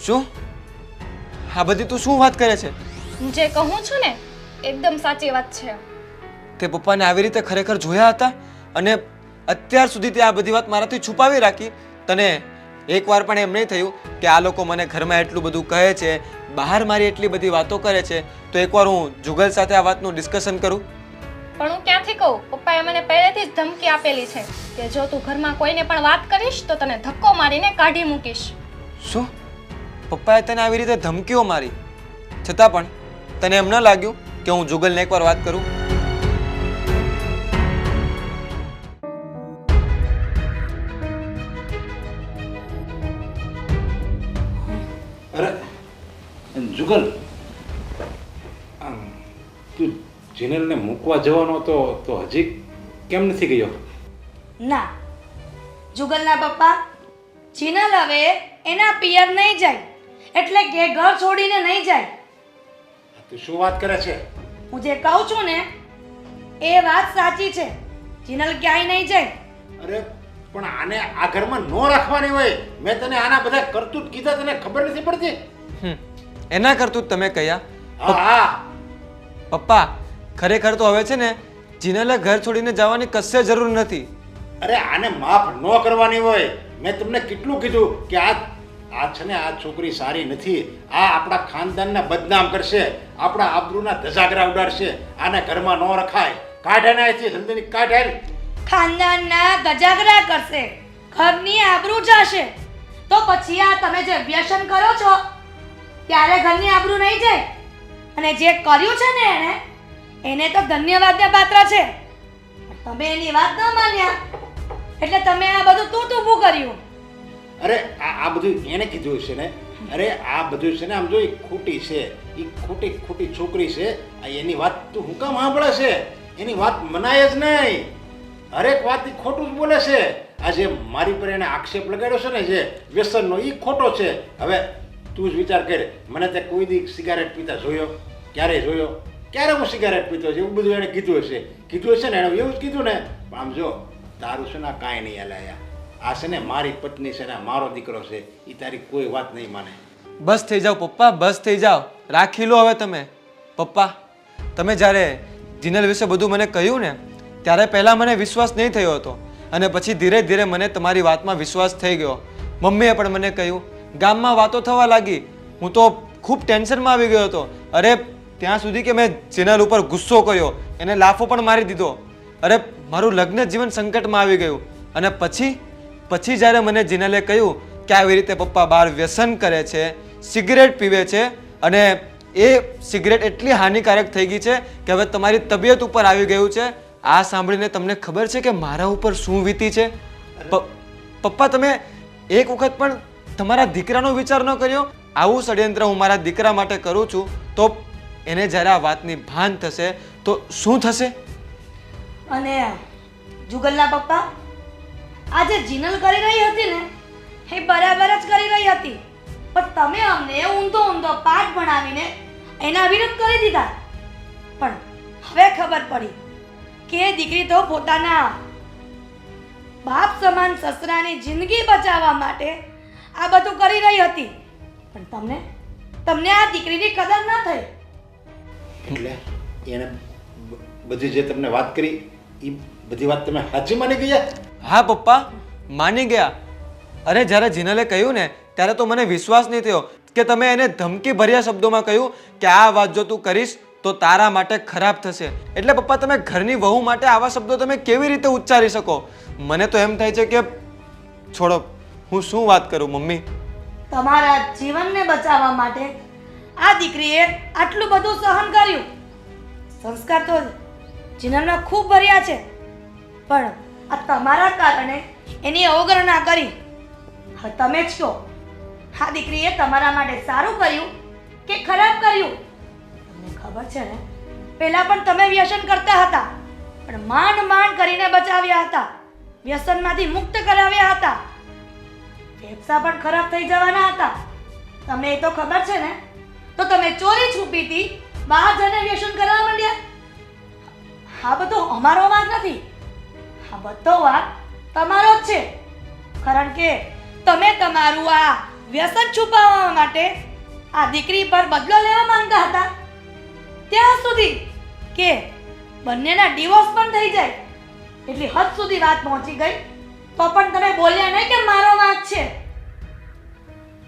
શું? આ બધી તું શું વાત કરે છે? જે કહું છું ને એકદમ સાચી વાત છે. તે પપ્પાને આવી રીતે ખરેખર જોયા હતા અને અત્યાર સુધી તે આ બધી વાત મારાથી છુપાવી રાખી? તને એકવાર પણ એમ નહીં થયું કે આ લોકો મને ઘરમાં એટલું બધું કહે છે, બહાર મારી એટલી બધી વાતો કરે છે, તો એકવાર હું જુગલ સાથે આ વાતનું ડિસ્કશન કરું? પણ હું ક્યાંથી કહું? પપ્પાએ મને પહેલેથી જ ધમકી આપેલી છે કે જો તું ઘરમાં કોઈને પણ વાત કરીશ તો તને ધક્કો મારીને કાઢી મૂકીશ. શું? પપ્પાએ તને આવી રીતે ધમકીઓ મારી? છતાં પણ તને એમ ન લાગ્યું કે હું જુગલને એકવાર વાત કરું? અરે જુગલ, તું જીનલને મૂકવા જવાનો હતો તો હજી કેમ નથી ગયો? ના, જુગલના પપ્પા, જીનલ હવે એના પિયર નહીં જાય, એટલે કે ઘર છોડીને નહીં જાય. તું શું વાત કરે છે? હું જે કહું છું ને એ વાત સાચી છે. જીનલ ક્યાંય નહીં જાય. અરે પણ આને આ ઘરમાં ન રાખવાની હોય. મેં તને આના બધા કરતૂત કીધા, તને ખબર નથી પડતી? એના કરતું તમે કયા? હા હા, પપ્પા ખરેખર તો હવે છે ને જીનલે ઘર છોડીને જવાની કશે જરૂર નથી. અરે આને માફ ન કરવાની હોય. મેં તમને કેટલું કીધું કે આ છે ને આ છોકરી સારી નથી, આ આપણા ખાનદાનને બદનામ કરશે, આપણા આબરૂના ધજાગરા ઉડાડશે, આને ઘરમાં ન રખાય. કાઢ એને અહીંથી, જલ્દી કાઢ એને. ખાનદાનના ગજાગરા કરશે, ઘરની આબરૂ જશે, તો પછી આ તમે જે વ્યસન કરો છો ત્યારે ઘરની આબરૂ નહીં જાય. અને જે કર્યું છે ને એને તો ધન્યવાદને પાત્ર છે. તમે એની વાત ન માન્યા એટલે તમે આ બધું તૂટ ઊભું કર્યું. અરે આ બધું એને કીધું છે ને? અરે આ બધું છે ને આમ જો એ ખોટી છે, એ ખોટી છોકરી છે. આ એની વાત તું હું કામ સાંભળે છે? એની વાત મનાય જ નહીં. હરેક વાત એ ખોટું જ બોલે છે. આ જે મારી પર એને આક્ષેપ લગાડ્યો છે ને જે વ્યસનનો, એ ખોટો છે. હવે તું જ વિચાર કર, મને તે કોઈ દી સિગારેટ પીતા જોયો? ક્યારે જોયો? ક્યારે હું સિગારેટ પીતો છે? એવું બધું એને કીધું હશે. કીધું હશે ને, એને એવું જ કીધું ને. પણ આમ જો તારું છે ને કાંઈ નહીં હલાયા. આ છે ને મારી પત્ની છે ને, મારો દીકરો છે, એ તારી કોઈ વાત નહીં માને. બસ થઈ જાઓ પપ્પા, બસ થઈ જાઓ. રાખી લો હવે તમે. પપ્પા તમે જ્યારે જીનલ વિશે બધું મને કહ્યું ને ત્યારે પહેલાં મને વિશ્વાસ નહીં થયો હતો અને પછી ધીરે ધીરે મને તમારી વાતમાં વિશ્વાસ થઈ ગયો. મમ્મીએ પણ મને કહ્યું, ગામમાં વાતો થવા લાગી. હું તો ખૂબ ટેન્શનમાં આવી ગયો હતો. અરે ત્યાં સુધી કે મેં જીનલ ઉપર ગુસ્સો કર્યો, એને લાફો પણ મારી દીધો. અરે મારું લગ્ન જીવન સંકટમાં આવી ગયું. અને પછી જ્યારે મને જીનલે કહ્યું કે આવી રીતે પપ્પા બહાર વ્યસન કરે છે, સિગરેટ પીવે છે અને એ સિગરેટ એટલી હાનિકારક થઈ ગઈ છે કે હવે તમારી તબિયત ઉપર આવી ગયું છે, આ સાંભળીને તમને ખબર છે કે મારા ઉપર શું વીતી છે? પપ્પા તમે એક વખત પણ તમારા દીકરાનો વિચાર ન કર્યો? આવું ષડયંત્ર હું મારા દીકરા માટે કરું છું તો એને જ્યારે આ વાતની ભાન થશે તો શું થશે? અને જુગલના પપ્પા, આ જે જીનલ કરી રહી હતી ને એ બરાબર જ કરી રહી હતી, પણ તમે અમને ઊંધો પાઠ ભણાવીને એના વિરુદ્ધ કરી દીધા. પણ હવે ખબર પડી કે દીકરી તો પોતાના બાપ સમાન સસરાની જિંદગી બચાવવા માટે આ બધું કરી રહી હતી. પણ તમને આ દીકરીની કદર ના થઈ. એટલે એને બધી જે તમને વાત કરી એ બધી વાત તમે સાચી માની ગયા? હા પપ્પા, માની ગયા. અરે જ્યારે જીનલે કહ્યું ને ત્યારે તો મને વિશ્વાસ નહીં થયો કે તમે એને ધમકી ભર્યા શબ્દોમાં કહ્યું કે આ વાત જો તું કરીશ તો તારા માટે ખરાબ થશે. એટલે પપ્પા તમે ઘરની વહુ માટે આવા શબ્દો તમે કેવી રીતે ઉચ્ચારી શકો? મને તો એમ થાય છે કે છોડો, હું શું વાત કરું મમ્મી. તમારા જીવનને બચાવવા માટે આ દીકરીએ આટલું બધું સહન કર્યું. સંસ્કાર તો જીનલના ખૂબ ભર્યા છે, પણ આ તમારા કારણે એની અવગણના કરી હા તમે જ કહો, આ દીકરીએ તમારા માટે સારું કર્યું કે ખરાબ કર્યું? તમને ખબર છે ને, પહેલા પણ તમે વ્યસન કરતા હતા, પણ માંડ માંડ કરીને બચાવ્યા હતા, વ્યસનમાંથી મુક્ત કરાવ્યા હતા. ફેફસા પણ ખરાબ થઈ જવાના હતા. તમને એ તો ખબર છે ને? તો તમે ચોરી છુપીથી બહાર જઈને વ્યસન કરવા માંડ્યા. આ બધો અમારો વાંક નથી, આ બધો વાંક તમારો જ છે. કારણ કે તમે તમારું આ વ્યસન છુપાવવા માટે આ દીકરી પર બદલો લેવા માંગતા હતા, ત્યાં સુધી કે બંનેના ડિવોર્સ પણ થઈ જાય એટલી હદ સુધી વાત પહોંચી ગઈ, તો પણ તમે બોલ્યા નહીં કે મારો વાંક છે.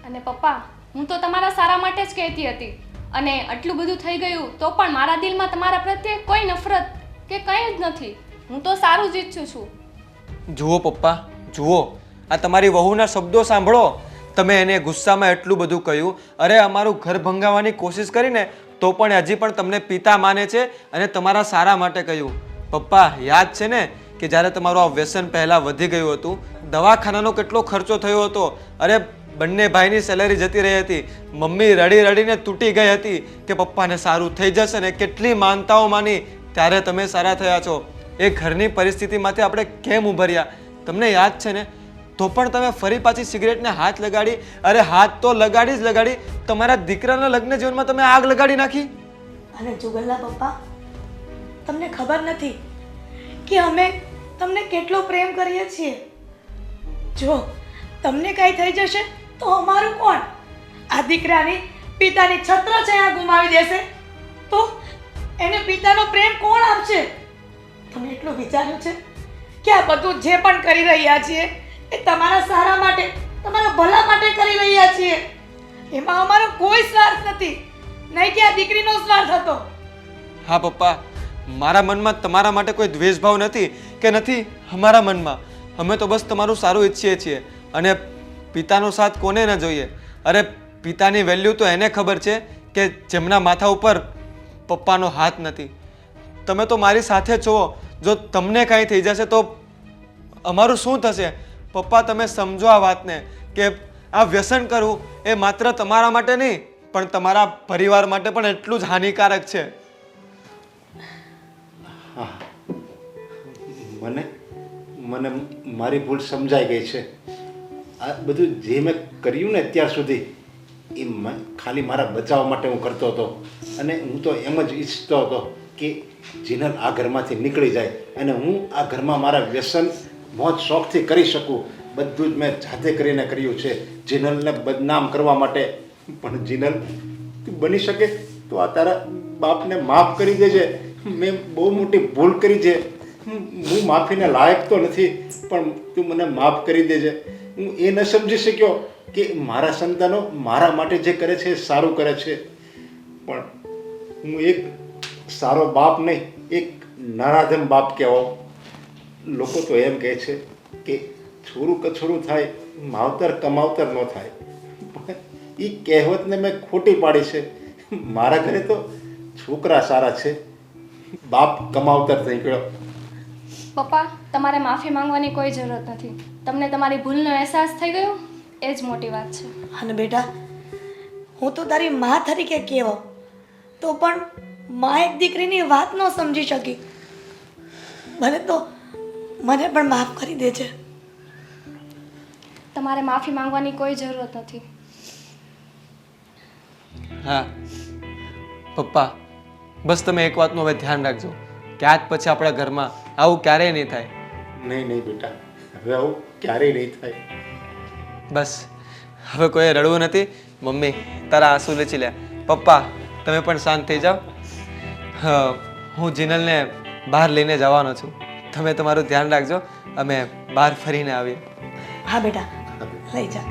અને પપ્પા, હું તો તમારા સારા માટે જ કહેતી હતી, અને આટલું બધું થઈ ગયું તો પણ મારા દિલમાં તમારા પ્રત્યે કોઈ નફરત કે કંઈ જ નથી. હું તો સારું જ ઈચ્છું છું. જુઓ પપ્પા, જુઓ, આ તમારી વહુના શબ્દો સાંભળો. તમે એને ગુસ્સામાં એટલું બધું કહ્યું, અરે અમારું ઘર ભંગાવવાની કોશિશ કરીને, તો પણ હજી પણ તમને પિતા માને છે અને તમારા સારા માટે કહ્યું. પપ્પા, યાદ છે ને કે જ્યારે તમારું આ વ્યસન પહેલાં વધી ગયું હતું, દવાખાનાનો કેટલો ખર્ચો થયો હતો? અરે બંને ભાઈની સેલેરી જતી રહી હતી, મમ્મી રડી રડીને તૂટી ગઈ હતી કે પપ્પાને સારું થઈ જશે ને કેટલી માનતાઓ માની, ત્યારે તમે સારા થયા છો. એ ઘરની પરિસ્થિતિમાંથી આપણે કેમ ઉભર્યા તમને યાદ છે ને? તો પણ તમે ફરી પાછી સિગરેટને હાથ લગાડી. અરે હાથ તો લગાડી જ લગાડી, તમારા દીકરાના લગ્ન જીવનમાં તમે આગ લગાડી નાખી. અને જુગલના પપ્પા, તમને ખબર નથી કે અમે તમને કેટલો પ્રેમ કરીએ છીએ. જો તમને કાંઈ થઈ જશે તો અમારું કોણ? આ દીકરાની પિતાની છત્ર છાયા ગુમાવી દેશે તો એને પિતાનો પ્રેમ કોણ આપશે? તમે એટલું વિચાર્યું છે કે આ બધું જે પણ કરી રહ્યા છીએ એ તમારા સારા માટે, તમારા ભલા માટે કરી રહ્યા છીએ. એમાં અમારો કોઈ સ્વાર્થ નથી, નહીં કે આ દીકરીનો સ્વાર્થ હતો. હા પપ્પા, મારા મનમાં તમારા માટે કોઈ દ્વેષભાવ નથી કે નથી અમારા મનમાં. અમે તો બસ તમારું સારું ઈચ્છીએ છીએ. અને પિતાનો સાથ કોને ન જોઈએ? અરે પિતાની વેલ્યુ તો એને ખબર છે કે જેમના માથા ઉપર પપ્પાનો હાથ નથી. તમે તો મારી સાથે છો. જો તમને કાંઈ થઈ જશે તો અમારું શું થશે? પપ્પા, તમે સમજો આ વાતને કે આ વ્યસન કરવું એ માત્ર તમારા માટે નહીં પણ તમારા પરિવાર માટે પણ એટલું જ હાનિકારક છે. મને મને મારી ભૂલ સમજાઈ ગઈ છે. આ બધું જે મેં કર્યું ને અત્યાર સુધી એ ખાલી મારા બચાવ માટે હું કરતો હતો. અને હું તો એમ જ ઈચ્છતો હતો કે જીનલ આ ઘરમાંથી નીકળી જાય અને હું આ ઘરમાં મારા વ્યસન મોજ શોખથી કરી શકું. બધું જ મેં જાતે કરીને કર્યું છે જીનલને બદનામ કરવા માટે. પણ જીનલ, તું બની શકે તો આ તારા બાપને માફ કરી દેજે. મેં બહુ મોટી ભૂલ કરી છે, હું માફીને લાયક તો નથી, પણ તું મને માફ કરી દેજે. હું એ ન સમજી શક્યો કે મારા સંતાનો મારા માટે જે કરે છે એ સારું કરે છે, પણ હું એક સારો બાપ નહીં, એક નરાધમ બાપ કહેવો. લોકો તો એમ કહે છે કે છોરું કછોરું થાય, માવતર કમાવતર ન થાય, પણ એ કહેવતને મેં ખોટી પાડી છે. મારા ઘરે તો છોકરા સારા છે, બાપ કમાવતર થઈ ગયો. પપ્પા, તમારે માફી માંગવાની કોઈ જરૂરત નથી. તમને તમારી ભૂલનો અહેસાસ થઈ ગયો એ જ મોટી વાત છે. અને બેટા, હું તો તારી મા તરીકે કહેવો તો પણ મા એક દીકરીની વાત ન સમજી શકી. મને પણ માફ કરી દે છે. તમારે માફી માંગવાની કોઈ જરૂરત નથી. હા પપ્પા, બસ તમે એક વાતનું હવે ધ્યાન રાખજો કે આજ પછી આપણા ઘરમાં આવું ક્યારેય નહીં થાય. નહીં નહીં બેટા, હવે આવું ક્યારેય નહીં થાય. બસ હવે કોઈ રડવું નથી. મમ્મી, તારા આંસુ લચી લે. પપ્પા, તમે પણ શાંત થઈ જાઓ. હું જીનલને બહાર લઈને જવાનો છું. તમે તમારું ધ્યાન રાખજો. અમે બહાર ફરીને આવીએ. હા બેટા, લઈ જા.